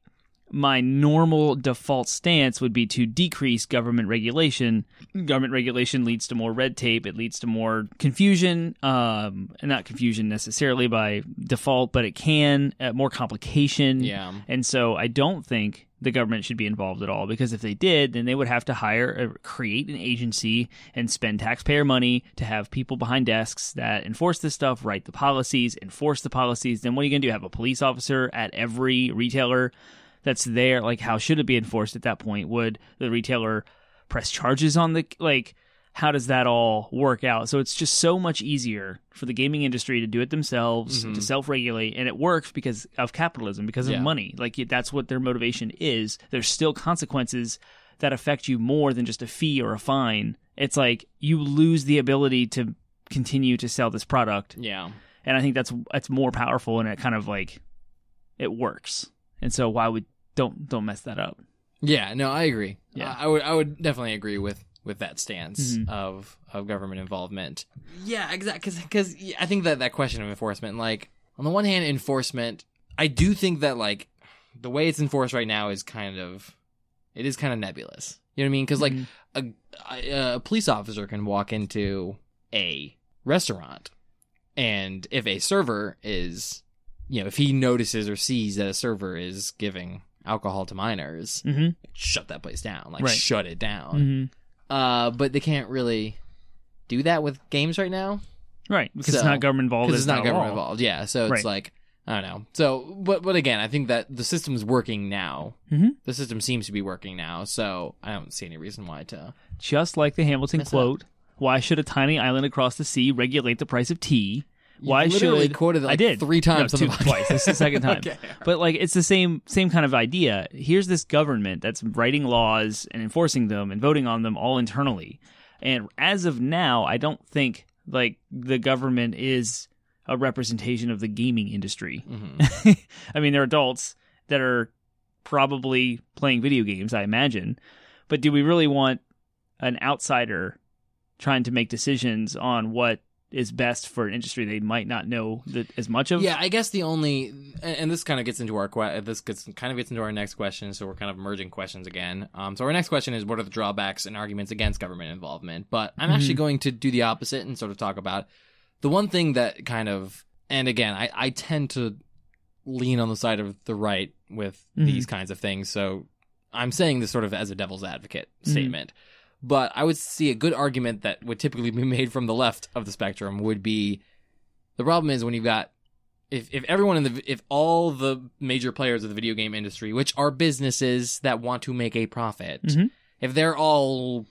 my normal default stance would be to decrease government regulation. Government regulation leads to more red tape. It leads to more confusion. And not confusion necessarily by default, but it can, more complication. Yeah. And so I don't think the government should be involved at all, because if they did, then they would have to create an agency and spend taxpayer money to have people behind desks that enforce this stuff, write the policies, enforce the policies. Then what are you going to do? Have a police officer at every retailer that's there? Like, how should it be enforced at that point? Would the retailer press charges on the, like, how does that all work out? So it's just so much easier for the gaming industry to do it themselves, to self-regulate, and it works because of capitalism, because of money. Like, that's what their motivation is. There's still consequences that affect you more than just a fee or a fine. It's like you lose the ability to continue to sell this product. Yeah. And I think that's more powerful, and it kind of like, it works. And so why would don't mess that up. Yeah, no, I agree. Yeah. I would definitely agree with that stance of government involvement. Yeah, exactly. Because I think that question of enforcement, like, on the one hand, enforcement, I do think that, like, the way it's enforced right now is kind of nebulous. You know what I mean? Because, like, a police officer can walk into a restaurant, and if a server is, you know, if he notices or sees that a server is giving alcohol to minors, shut that place down. Like, shut it down. But they can't really do that with games right now. Right, because it's not government involved. Because it's not government involved, yeah. So it's like, I don't know. So, but again, I think that the system's working now. The system seems to be working now, so I don't see any reason why to... Just like the Hamilton quote, why should a tiny island across the sea regulate the price of tea? Why literally should quoted it I did 3 times on the podcast. twice. This is the second time. Okay. But like it's the same kind of idea. Here's this government that's writing laws and enforcing them and voting on them all internally. And as of now, I don't think like the government is a representation of the gaming industry. Mm-hmm. I mean, they're adults that are probably playing video games, I imagine. But do we really want an outsider trying to make decisions on what is best for an industry they might not know as much of? Yeah, I guess the only, and this kind of gets into our next question, so we're kind of merging questions again. So our next question is, what are the drawbacks and arguments against government involvement? But I'm actually going to do the opposite and sort of talk about the one thing that kind of, and again, I tend to lean on the side of the right with these kinds of things, so I'm saying this sort of as a devil's advocate statement. But I would see a good argument that would typically be made from the left of the spectrum would be, the problem is when you've got, if all the major players of the video game industry, which are businesses that want to make a profit, if they're all,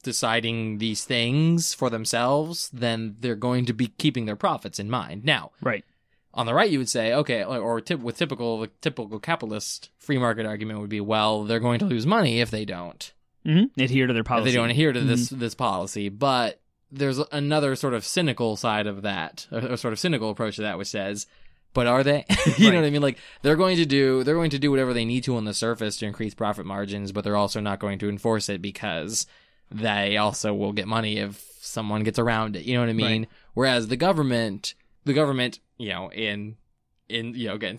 deciding these things for themselves, then they're going to be keeping their profits in mind. Now, right. On the right, you would say, okay, with typical capitalist free market argument would be, well, they're going to lose money if they don't. Adhere to their policy. If they don't adhere to this policy. But there's another sort of cynical side of that, a sort of cynical approach to that, which says, but are they? You know what I mean? Like they're going to do whatever they need to on the surface to increase profit margins, but they're also not going to enforce it because they also will get money if someone gets around it. You know what I mean? Right. Whereas the government, again,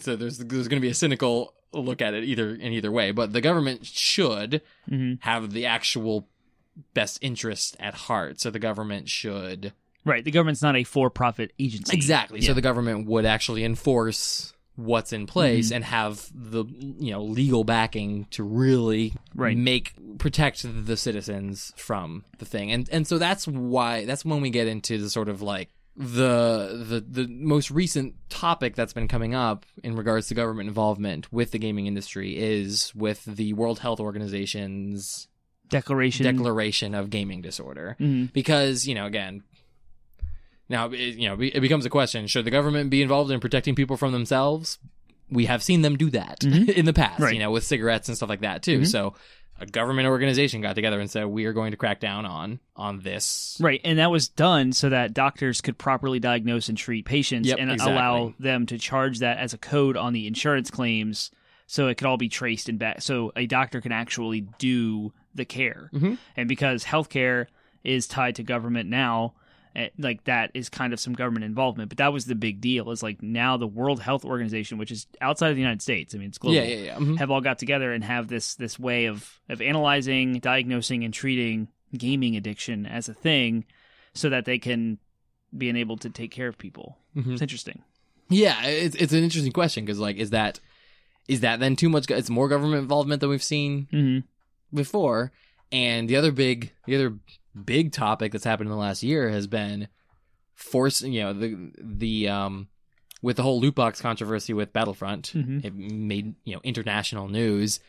so there's going to be a cynical look at it either way, but the government should have the actual best interest at heart. So the government should... Right, the government's not a for-profit agency. Exactly. Yeah. So the government would actually enforce what's in place and have the legal backing to really protect the citizens from the thing. And so that's when we get into the sort of like the most recent topic that's been coming up in regards to government involvement with the gaming industry is with the World Health Organization's declaration of gaming disorder. Because, again, now, it becomes a question, should the government be involved in protecting people from themselves? We have seen them do that in the past, with cigarettes and stuff like that too. So a government organization got together and said, we are going to crack down on this. Right, and that was done so that doctors could properly diagnose and treat patients allow them to charge that as a code on the insurance claims so it could all be traced and back. So a doctor can actually do the care. And because healthcare is tied to government now, like that is kind of some government involvement. But that was the big deal, is like now the World Health Organization, which is outside of the United States, I mean, it's global, have all got together and have this way of analyzing, diagnosing, and treating gaming addiction as a thing so that they can be able to take care of people. It's interesting. Yeah, it's an interesting question because, like, is that then too much? It's more government involvement than we've seen before. And the other big topic that's happened in the last year has been forcing, the with the whole loot box controversy with Battlefront. It made international news,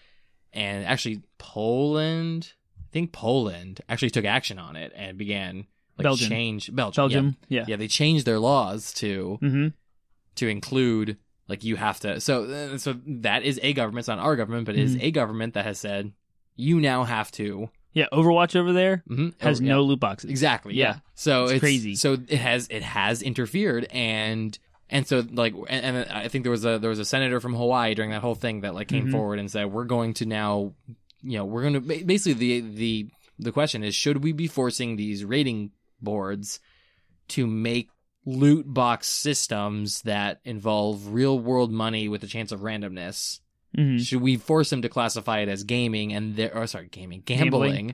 and actually Poland actually took action on it and began Belgium. Yeah, they changed their laws to include, like, you have to. So that is a government. It's not our government, but it is a government that has said you now have to. Yeah, Overwatch over there has no loot boxes. Exactly. Yeah. So it's crazy. So it has interfered, and so like, and I think there was a senator from Hawaii during that whole thing that like came forward and said, we're going to now, we're going to basically the question is, should we be forcing these rating boards to make loot box systems that involve real world money with a chance of randomness? Should we force them to classify it as gambling,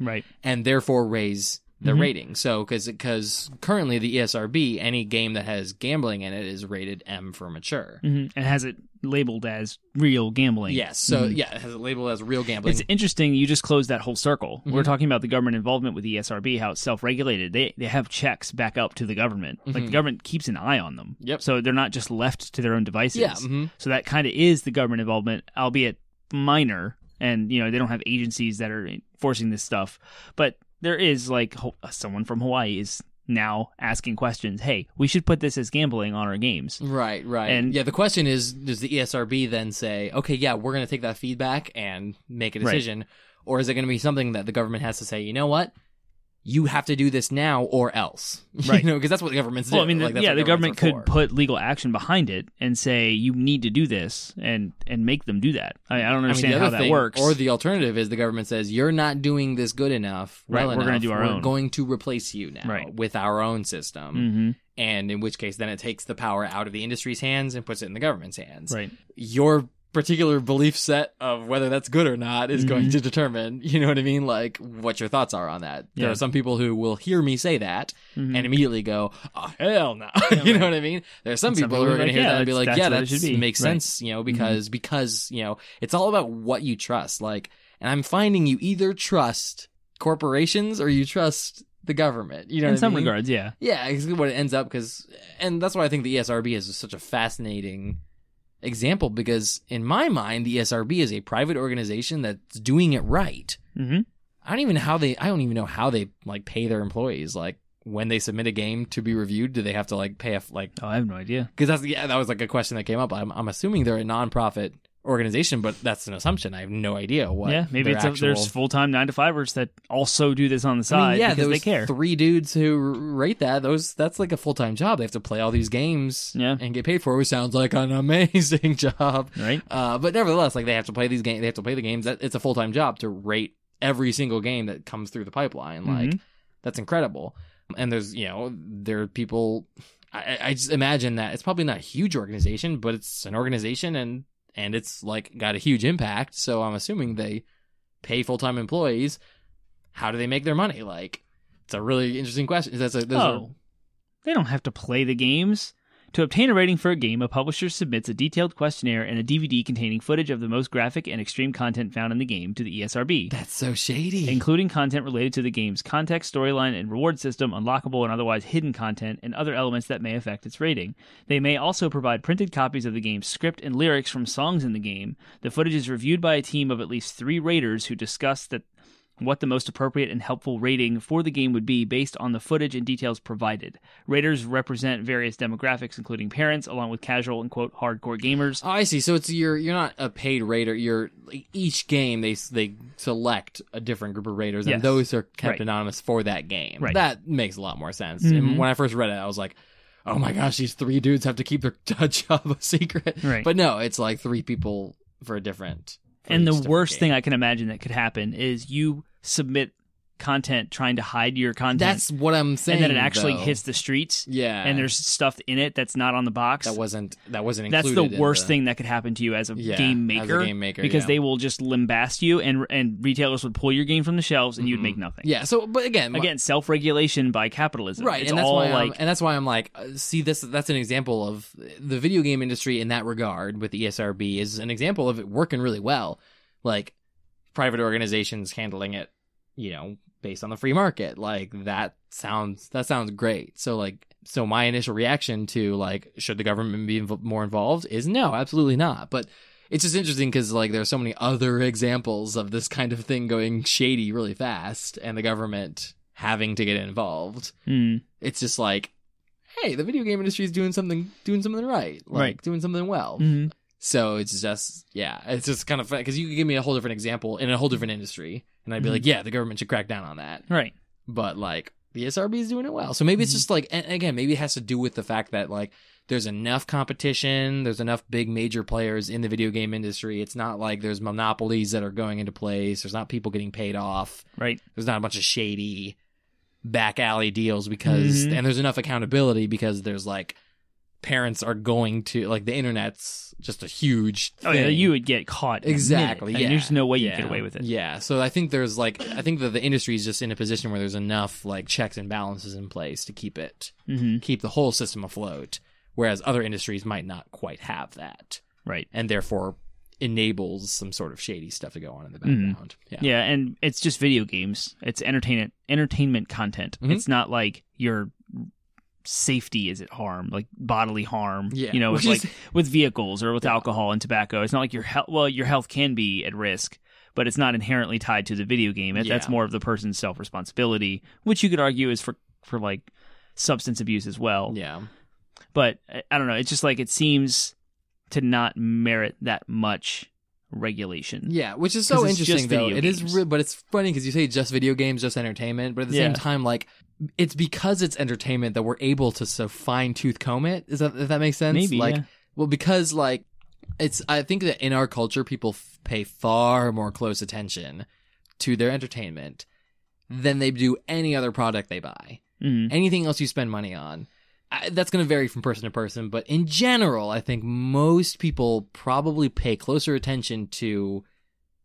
right, and therefore raise the rating? So, because currently the ESRB, any game that has gambling in it is rated M for mature, and has it labeled as real gambling. Yes, so it has it labeled as real gambling. It's interesting. You just closed that whole circle. We're talking about the government involvement with the ESRB, how it's self-regulated. They have checks back up to the government. Like the government keeps an eye on them. Yep. So they're not just left to their own devices. Yeah. So that kind of is the government involvement, albeit minor. And they don't have agencies that are enforcing this stuff. But there is, like, someone from Hawaii is now asking questions. Hey, we should put this as gambling on our games. Right. And yeah, the question is, does the ESRB then say, okay, yeah, we're going to take that feedback and make a decision, or is it going to be something that the government has to say, you know what? You have to do this now or else. Right. Because that's what the governments do. Well, I mean, that's the what government are for. could put legal action behind it and say, you need to do this and make them do that. I don't understand how that works. Or the alternative is the government says, you're not doing this good enough. We're going to do our own. We're going to replace you now with our own system. Mm-hmm. And in which case, then it takes the power out of the industry's hands and puts it in the government's hands. Right. Your particular belief set of whether that's good or not is going to determine, you know what I mean? Like, what your thoughts are on that. Yeah. There are some people who will hear me say that and immediately go, oh, hell no. You know what I mean? There are some people who are going to hear that and be like, yeah, that makes sense, you know, because, you know, it's all about what you trust. Like, and I'm finding you either trust corporations or you trust the government, you know, in what some I mean? regards, yeah. Yeah, it's what it ends up and that's why I think the ESRB is such a fascinating example, because in my mind, the ESRB is a private organization that's doing it right. Mm-hmm. I don't even know how they like pay their employees. Like when they submit a game to be reviewed, do they have to like pay I have no idea. Because that was like a question that came up. I'm assuming they're a nonprofit organization, but that's an assumption. I have no idea what. Yeah, maybe there's full-time 9-to-5ers that also do this on the side because they care. 3 dudes who rate that's like a full-time job. They have to play all these games and get paid for it, which sounds like an amazing job. Right. But nevertheless, like they have to play these games. They have to play the games. It's a full-time job to rate every single game that comes through the pipeline. Like that's incredible. And there are people. I just imagine that it's probably not a huge organization, but it's an organization and it's like got a huge impact. So I'm assuming they pay full-time employees. How do they make their money? Like, it's a really interesting question. They don't have to play the games. To obtain a rating for a game, a publisher submits a detailed questionnaire and a DVD containing footage of the most graphic and extreme content found in the game to the ESRB. That's so shady. Including content related to the game's context, storyline, and reward system, unlockable and otherwise hidden content, and other elements that may affect its rating. They may also provide printed copies of the game's script and lyrics from songs in the game. The footage is reviewed by a team of at least 3 raters who discuss what the most appropriate and helpful rating for the game would be based on the footage and details provided. Raters represent various demographics, including parents, along with casual and quote hardcore gamers. Oh, I see. So it's you're not a paid rater. You're each game they select a different group of raters, and those are kept anonymous for that game. Right. That makes a lot more sense. And when I first read it, I was like, oh my gosh, these 3 dudes have to keep their job a secret. Right. But no, it's like 3 people for a different. And the worst thing I can imagine that could happen is you submit content trying to hide your content. That's what I'm saying. And then it actually hits the streets. Yeah. And there's stuff in it that's not on the box. That wasn't included. That's the worst thing that could happen to you as a game maker. Because they will just limbast you and retailers would pull your game from the shelves and you'd make nothing. Yeah. So, but again, self-regulation by capitalism. Right. It's and that's why I'm like, see, that's an example of the video game industry in that regard with the ESRB is an example of it working really well. Like private organizations handling it, based on the free market. Like that sounds great. So my initial reaction to like, should the government be more involved is no, absolutely not. But it's just interesting because like there are so many other examples of this kind of thing going shady really fast and the government having to get involved. It's just like, hey, the video game industry is doing something right. Doing something well. So it's just, it's just kind of fun because you could give me a whole different example in a whole different industry and I'd be like, yeah, the government should crack down on that. Right. But like the ESRB is doing it well. So maybe it's just like, and again, maybe it has to do with the fact that like there's enough competition, there's enough big major players in the video game industry. It's not like there's monopolies that are going into place. There's not people getting paid off. Right. There's not a bunch of shady back alley deals because, and there's enough accountability because there's like, parents are going to like the internet's just a huge thing. Oh yeah, you would get caught exactly. Yeah, there's no way you get away with it. Yeah, so I think that the industry is just in a position where there's enough like checks and balances in place to keep the whole system afloat, whereas other industries might not quite have that. Right, and therefore enables some sort of shady stuff to go on in the background. Yeah, and it's just video games. It's entertainment content. It's not like your safety is at harm, like bodily harm. It's like with vehicles or with alcohol and tobacco. It's not like your health can be at risk, but it's not inherently tied to the video game. That's more of the person's self-responsibility, which you could argue is for like substance abuse as well. Yeah. But I don't know. It's just like it seems to not merit that much regulation. Yeah, which is so interesting, though. It is, but it's funny because you say just video games, just entertainment, but at the same time, like, it's because it's entertainment that we're able to so fine-tooth comb it. If that makes sense? Maybe, like, well, because, like, I think that in our culture, people pay far more close attention to their entertainment than they do any other product they buy. Mm-hmm. Anything else you spend money on. That's going to vary from person to person, but in general, I think most people probably pay closer attention to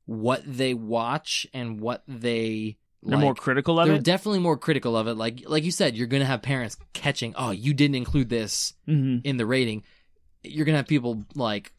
what they watch and what they They're more critical of it? They're definitely more critical of it. Like you said, you're going to have parents catching, oh, you didn't include this in the rating. You're going to have people, like,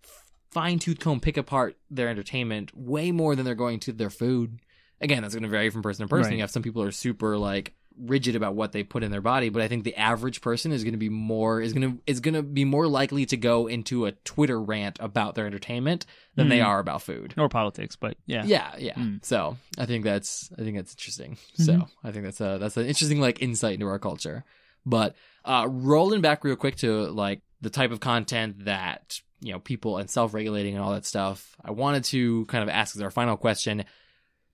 fine-tooth comb, pick apart their entertainment way more than they're going to their food. Again, that's going to vary from person to person. Right. You have some people who are super, like, rigid about what they put in their body, but I think the average person is going to be more likely to go into a Twitter rant about their entertainment than they are about food or politics. But yeah. So I think that's interesting. So I think that's an interesting, like, insight into our culture. But rolling back real quick to, like, the type of content that, you know, people and self-regulating and all that stuff, I wanted to kind of ask as our final question.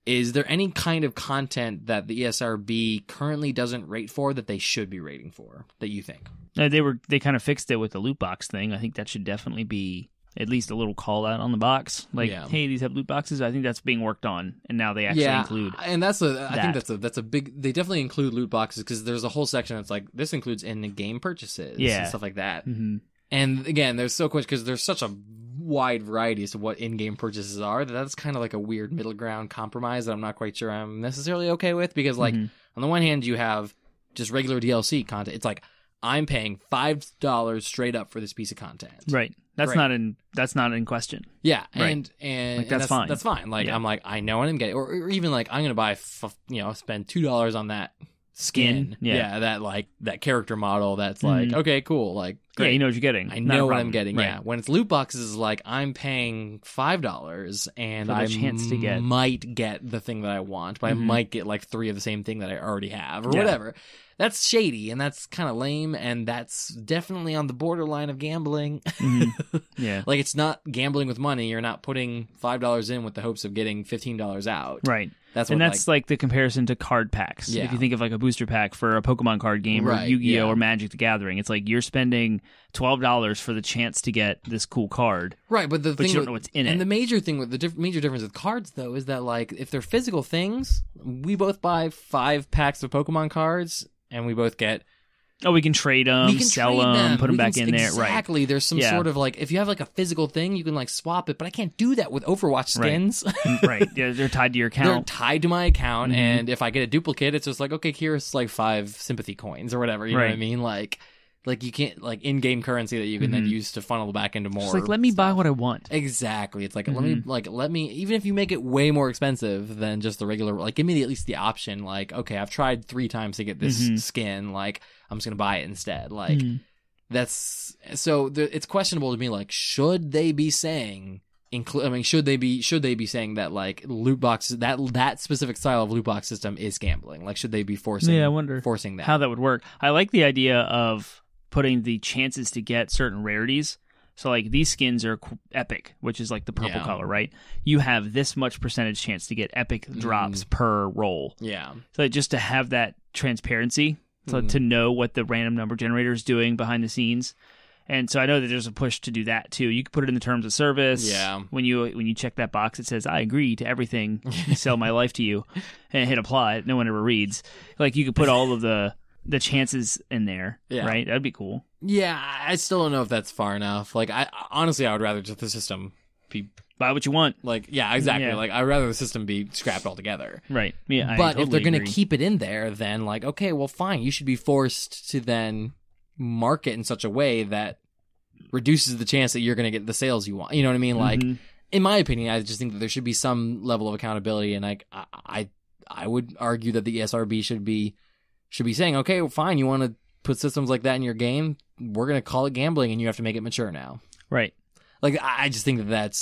Is there any kind of content that the ESRB currently doesn't rate for that they should be rating for, that you think? They kind of fixed it with the loot box thing. I think that should definitely be at least a little call out on the box. Like, hey, these have loot boxes. I think that's being worked on, and now they actually include. And I think that's a big. They definitely include loot boxes because there's a whole section that's like this includes in-game purchases and stuff like that. Mm-hmm. And again, there's so much because there's such a wide variety as to what in-game purchases are that's kind of like a weird middle ground compromise that I'm not quite sure I'm necessarily okay with because, like, on the one hand, you have just regular DLC content. It's like I'm paying $5 straight up for this piece of content. Right. That's not in question. Yeah, right. and like, that's fine. That's fine. Like, I'm like, I know what I'm getting, or even like I'm gonna buy, spend $2 on that skin. That character model. That's like, okay, cool. Like, great. Yeah, you know what you're getting. I know what I'm getting. Right. Yeah. When it's loot boxes, like I'm paying $5 and for the I chance to get. might get the thing that I want, but I might get like 3 of the same thing that I already have or whatever. That's shady and that's kind of lame, and that's definitely on the borderline of gambling. Yeah. Like, it's not gambling with money. You're not putting $5 in with the hopes of getting $15 out. Right. That's like the comparison to card packs. Yeah. If you think of like a booster pack for a Pokemon card game or Yu-Gi-Oh! Or Magic the Gathering, it's like you're spending $12 for the chance to get this cool card. Right, but you don't know what's in it. And the major thing with the major difference with cards, though, is that, like, if they're physical things, we both buy 5 packs of Pokemon cards, and we both get. Oh, we can trade them, sell them, put them back in there. Exactly. There's some sort of, like, if you have, like, a physical thing, you can, like, swap it, but I can't do that with Overwatch skins. Right. Yeah, they're tied to your account. They're tied to my account, and if I get a duplicate, it's just like, okay, here's, like, 5 sympathy coins or whatever. You know what I mean? Like you can't, like, in-game currency that you can then use to funnel back into more. It's like, let me buy what I want. Exactly. It's like, let me, even if you make it way more expensive than just the regular, like, give me at least the option, like, okay, I've tried 3 times to get this skin, like, I'm just going to buy it instead. Like, that's, so it's questionable to me, like, should they be saying, should they be saying that, like, loot boxes, that specific style of loot box system is gambling? Like, should they be forcing that? How that would work. I like the idea of putting the chances to get certain rarities. So, like, these skins are epic, which is like the purple color, right? You have this much percentage chance to get epic drops per roll. Yeah. So just to have that transparency, so to know what the random number generator is doing behind the scenes. And so I know that there's a push to do that too. You can put it in the terms of service. Yeah. When you check that box, it says, I agree to everything, sell my life to you, and hit apply. No one ever reads. Like, you could put all of the chances in there, right? That'd be cool. Yeah, I still don't know if that's far enough. Like, honestly, I would rather just the system be... Buy what you want. Like, yeah, exactly. Yeah. Like, I'd rather the system be scrapped altogether. Right. Yeah, but if they're going to keep it in there, then, like, okay, well, fine. You should be forced to then market in such a way that reduces the chance that you're going to get the sales you want. You know what I mean? Like, in my opinion, I just think that there should be some level of accountability, and like, I would argue that the ESRB should be saying, okay, well, fine, you want to put systems like that in your game, we're going to call it gambling, and you have to make it mature now. Right. Like, I just think that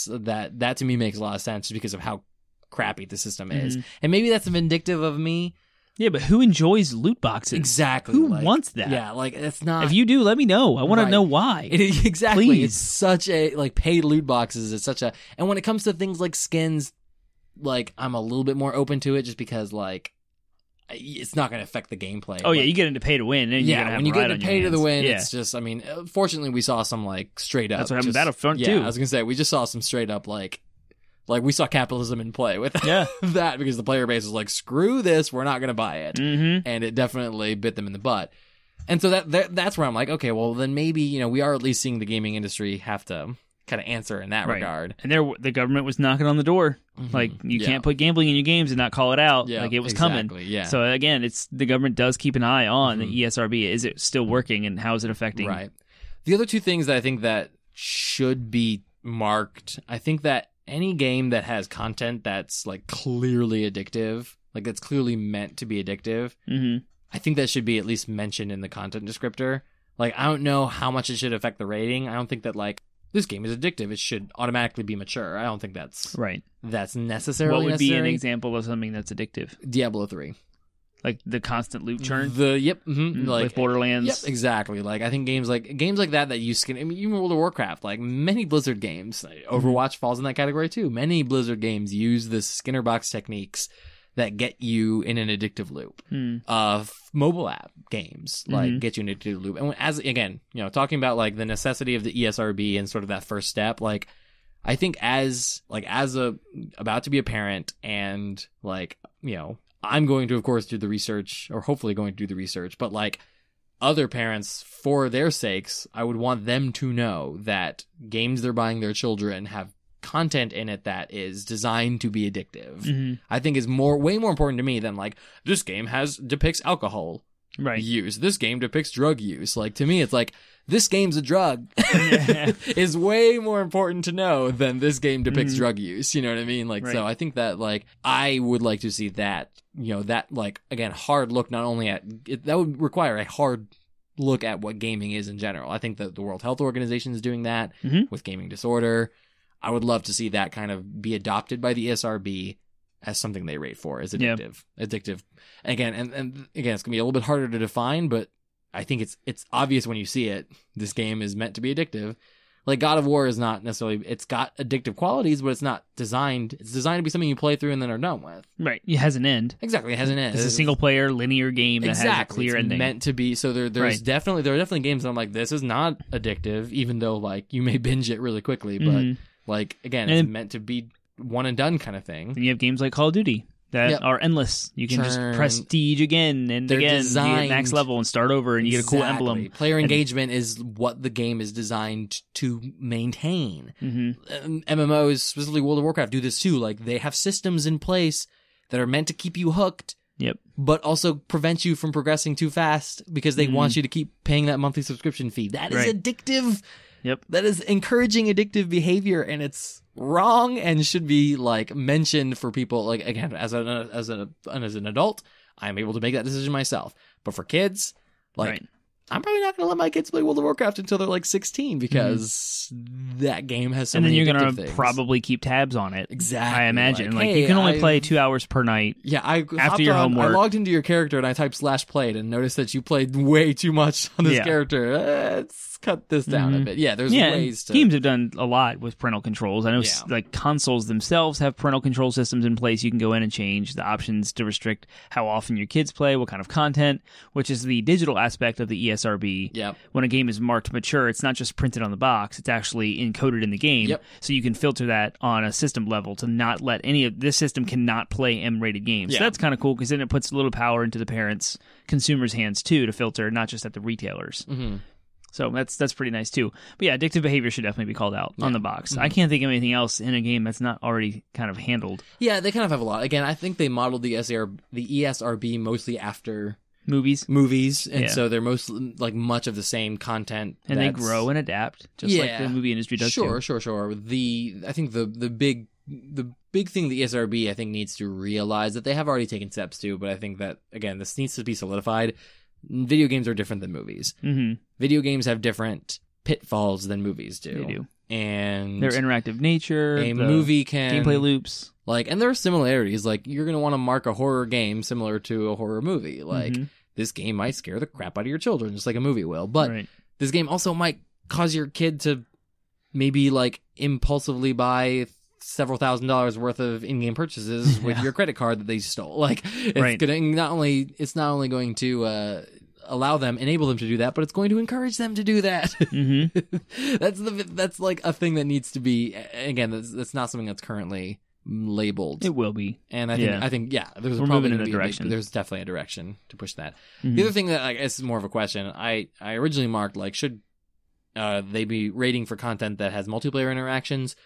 to me makes a lot of sense just because of how crappy the system is. And maybe that's vindictive of me. Yeah, but who enjoys loot boxes? Exactly. Who wants that? Yeah, like it's not. If you do, let me know. I want to know why. Exactly. Please. It's such a like paid loot boxes. It's such a, and when it comes to things like skins, like I'm a little bit more open to it just because like it's not going to affect the gameplay. Oh yeah, you get into pay to win. And yeah, when you get into pay to the win, yeah. it's just. I mean, fortunately, we saw some like straight up. That's what happened in Battlefront too. Yeah, I was gonna say we just saw some straight up like we saw capitalism in play with that because the player base was like, screw this, we're not going to buy it. Mm-hmm. And it definitely bit them in the butt. And so that's where I'm like, okay, well then maybe, we are at least seeing the gaming industry have to kind of answer in that regard. And the government was knocking on the door. Mm-hmm. Like, you can't put gambling in your games and not call it out. Like, it was coming. Yeah. So again, the government does keep an eye on the ESRB. Is it still working and how is it affecting? Right. The other two things that I think that should be marked, I think that any game that has content that's like clearly addictive, like that's clearly meant to be addictive, I think that should be at least mentioned in the content descriptor. Like, I don't know how much it should affect the rating. I don't think that like this game is addictive. It should automatically be mature. I don't think that's That's necessarily. What would be an example of something that's addictive? Diablo 3. Like the constant loot churn? Like Borderlands. Yep, exactly. Like I think games like that you skin. I mean, even World of Warcraft, like many Blizzard games, Overwatch falls in that category too. Many Blizzard games use the Skinner box techniques that get you in an addictive loop. Mobile app games like get you in an addictive loop. And as again, talking about like the necessity of the ESRB and sort of that first step, like I think as about to be a parent and like I'm going to, of course, do the research, or hopefully going to do the research, but like other parents, for their sakes, I would want them to know that games they're buying their children have content in it that is designed to be addictive. I think is way more important to me than like, this game depicts alcohol use. This game depicts drug use. Like, to me, it's like, this game's a drug is way more important to know than this game depicts drug use. You know what I mean? Like, so I think that like, I would like to see that, that like, again, hard look, not only at it, that would require a hard look at what gaming is in general. I think that the World Health Organization is doing that with gaming disorder. I would love to see that kind of be adopted by the ESRB as something they rate for as addictive. Addictive. Again, and again, it's gonna be a little bit harder to define, but I think it's obvious when you see it. This game is meant to be addictive. Like God of War is not necessarily, it's got addictive qualities, but it's not designed. It's designed to be something you play through and then are done with. Right. It has an end. Exactly. It has an end. It's a single player linear game that has a clear ending. It's meant to be. So there are definitely games that I'm like, this is not addictive, even though like you may binge it really quickly, but like, again, it's meant to be one and done kind of thing. Then you have games like Call of Duty that are endless. You can just prestige again and again, you get max level and start over, and you get a cool emblem. Player engagement is what the game is designed to maintain. MMOs, specifically World of Warcraft, do this too. Like, they have systems in place that are meant to keep you hooked, but also prevent you from progressing too fast because they want you to keep paying that monthly subscription fee. That is addictive. That is encouraging addictive behavior, and it's wrong and should be like mentioned for people. Like, again, as an adult, I'm able to make that decision myself. But for kids, like, I'm probably not going to let my kids play World of Warcraft until they're like 16 because that game has so many addictive things. And then you're going to probably keep tabs on it. Exactly. I imagine. Like, you can only play 2 hours per night. Yeah, after your homework. I logged into your character and I typed /played and noticed that you played way too much on this character. Let's cut this down a bit. Yeah, there's ways to... Games have done a lot with parental controls. I know like consoles themselves have parental control systems in place. You can go in and change the options to restrict how often your kids play, what kind of content, which is the digital aspect of the ESRB. When a game is marked mature, it's not just printed on the box, it's actually encoded in the game. So you can filter that on a system level to not let any of this system cannot play M-rated games. So that's kind of cool because then it puts a little power into the parents, consumers' hands too, to filter, not just at the retailers. So that's pretty nice too. But yeah, addictive behavior should definitely be called out on the box. I can't think of anything else in a game that's not already kind of handled. Yeah, they kind of have a lot. Again, I think they modeled the ESRB mostly after movies, and so they're mostly like much of the same content, and they grow and adapt just like the movie industry does. Sure. I think the big thing the ESRB I think needs to realize that they have already taken steps to, but I think that again this needs to be solidified. Video games are different than movies. Video games have different pitfalls than movies do. They do. and their interactive nature, a movie can gameplay loops. Like, and there are similarities. Like, you're going to want to mark a horror game similar to a horror movie. Like, this game might scare the crap out of your children, just like a movie will. But this game also might cause your kid to maybe, like, impulsively buy several $1,000s worth of in-game purchases with your credit card that they stole. Like, it's gonna not only going to enable them to do that, but it's going to encourage them to do that. That's like a thing that needs to be, again, that's not something that's currently labeled. It will be. And I think there's probably in a direction. There's definitely a direction to push that. The other thing that I guess is more of a question, I originally marked, like, should they be rating for content that has multiplayer interactions?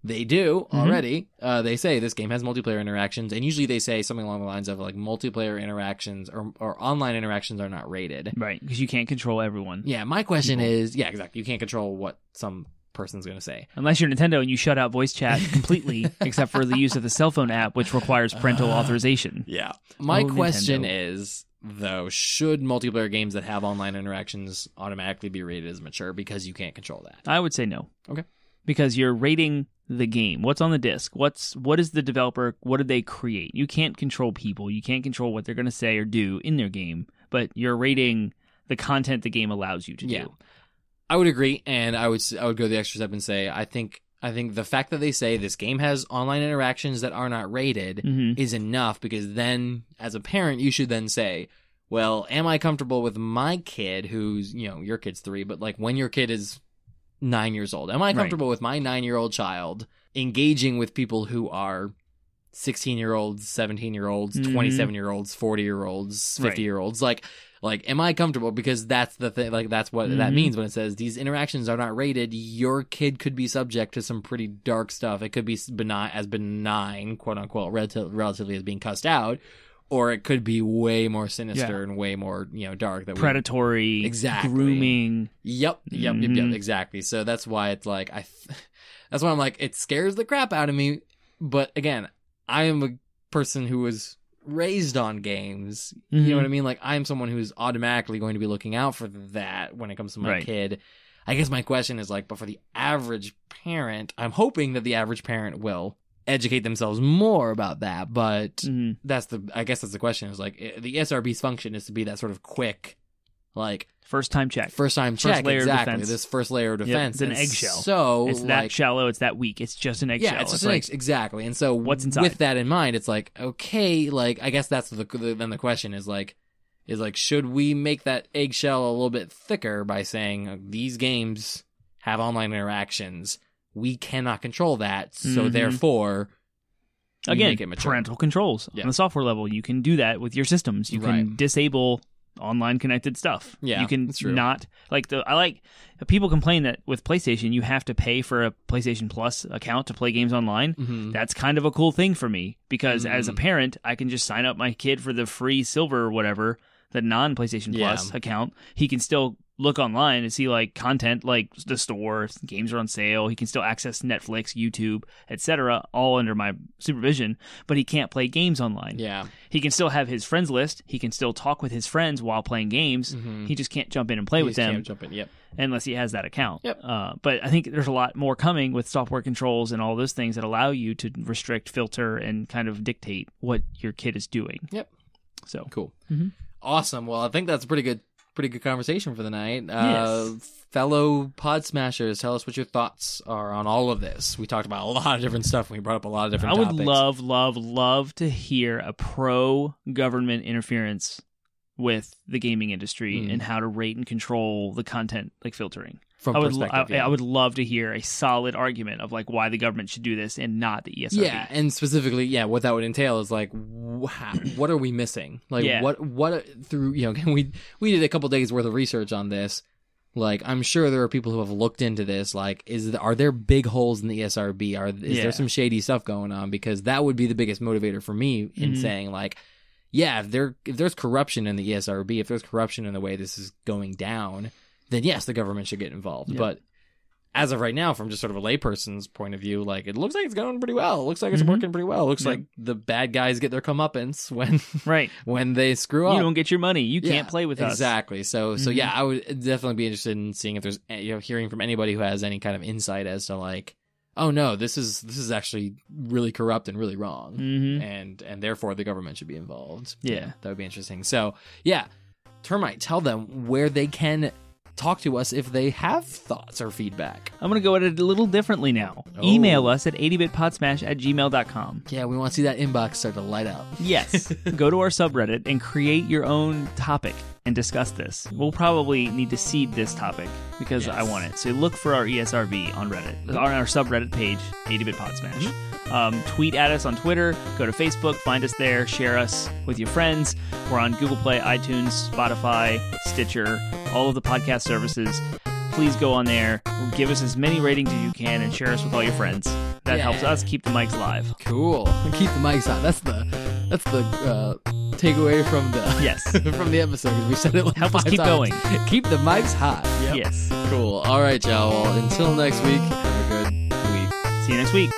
They do already. They say this game has multiplayer interactions, and usually they say something along the lines of, like, multiplayer interactions or online interactions are not rated. Right, because you can't control everyone. Yeah, my question is, exactly. You can't control what some person's going to say. Unless you're Nintendo and you shut out voice chat completely, except for the use of the cell phone app, which requires parental authorization. Yeah. My question is, though, should multiplayer games that have online interactions automatically be rated as mature because you can't control that? I would say no. Okay. Because you're rating the game. What's on the disc? What is the developer? What did they create? You can't control people. You can't control what they're going to say or do in their game, but you're rating the content the game allows you to do. I would agree, and I would go the extra step and say I think the fact that they say this game has online interactions that are not rated is enough, because then as a parent you should then say, well, am I comfortable with my kid who's, your kid's 3, but like when your kid is 9 years old, am I comfortable with my 9-year-old child engaging with people who are 16-year-olds, 17-year-olds, 27-year-olds, 40-year-olds, 50-year-olds? Like, am I comfortable? Because that's the thing. Like, that's what that means when it says these interactions are not rated. Your kid could be subject to some pretty dark stuff. It could be benign, quote unquote, relatively as being cussed out, or it could be way more sinister and way more, dark. That predatory, exactly, grooming. Yep, exactly. So that's why it's like that's why I'm like, it scares the crap out of me. But again, I am a person who was raised on games. You know what I mean? Like, I'm someone who's automatically going to be looking out for that when it comes to my kid. I guess my question is, like, but for the average parent, I'm hoping that the average parent will educate themselves more about that. But I guess that's the question, is like, the ESRB's function is to be that sort of quick, like, First time check. Exactly. This first layer of defense. It's an eggshell. So it's that shallow. It's that weak. It's just an eggshell. Yeah, it's just exactly. And so what's inside? With that in mind, it's like, okay, like, I guess that's then the question is like, should we make that eggshell a little bit thicker by saying these games have online interactions? We cannot control that, so therefore, again, make it mature. Parental controls on the software level. You can do that with your systems. You can disable online connected stuff. You can not, like, people complain that with PlayStation you have to pay for a PlayStation Plus account to play games online. That's kind of a cool thing for me, because as a parent I can just sign up my kid for the free silver or whatever, the non PlayStation Plus account. He can still look online and see, like, content, like the store, if games are on sale. He can still access Netflix, YouTube, etc., all under my supervision, but he can't play games online. He can still have his friends list. He can still talk with his friends while playing games. He just can't jump in and play with them. Unless he has that account. But I think there's a lot more coming with software controls and all those things that allow you to restrict, filter, and kind of dictate what your kid is doing. So cool. Awesome. Well, I think that's a pretty good conversation for the night. Fellow Pod Smashers, tell us what your thoughts are on all of this. We talked about a lot of different stuff. We brought up a lot of different topics. I would love to hear a pro-government interference with the gaming industry and how to rate and control the content, like filtering. I would love to hear a solid argument of, like, why the government should do this and not the ESRB. Yeah, and specifically, what that would entail is, like, what are we missing? Like, what through, we did a couple days worth of research on this. Like, I'm sure there are people who have looked into this. Like, are there big holes in the ESRB? Is there some shady stuff going on? Because that would be the biggest motivator for me in saying, like, if there's corruption in the ESRB, if there's corruption in the way this is going down, then yes, the government should get involved. But as of right now, from just sort of a layperson's point of view, like, it looks like it's going pretty well. It looks like it's working pretty well. It looks like the bad guys get their comeuppance when they screw up. You don't get your money. You can't play with us. Exactly. So yeah, I would definitely be interested in seeing if there's, hearing from anybody who has any kind of insight as to like, oh no, this is actually really corrupt and really wrong, and therefore the government should be involved. Yeah, that would be interesting. So yeah, Termite, tell them where they can talk to us if they have thoughts or feedback. I'm going to go at it a little differently now. Email us at 80bitpodsmash@gmail.com. Yeah, we want to see that inbox start to light up. Yes. Go to our subreddit and create your own topic and discuss this. We'll probably need to seed this topic because I want it. So look for our ESRB on Reddit, on our subreddit page, 80bitpodsmash. Tweet at us on Twitter, go to Facebook, find us there, share us with your friends. We're on Google Play, iTunes, Spotify, Stitcher, all of the podcast services. Please go on there, give us as many ratings as you can, and share us with all your friends. That helps us keep the mics live. Cool. Keep the mics on. That's the takeaway from the from the episode, because we said it like help 5 us keep times. going. Keep the mics hot. Yep. Yes. Cool. All right, y'all. Well, until next week, have a good week. See you next week.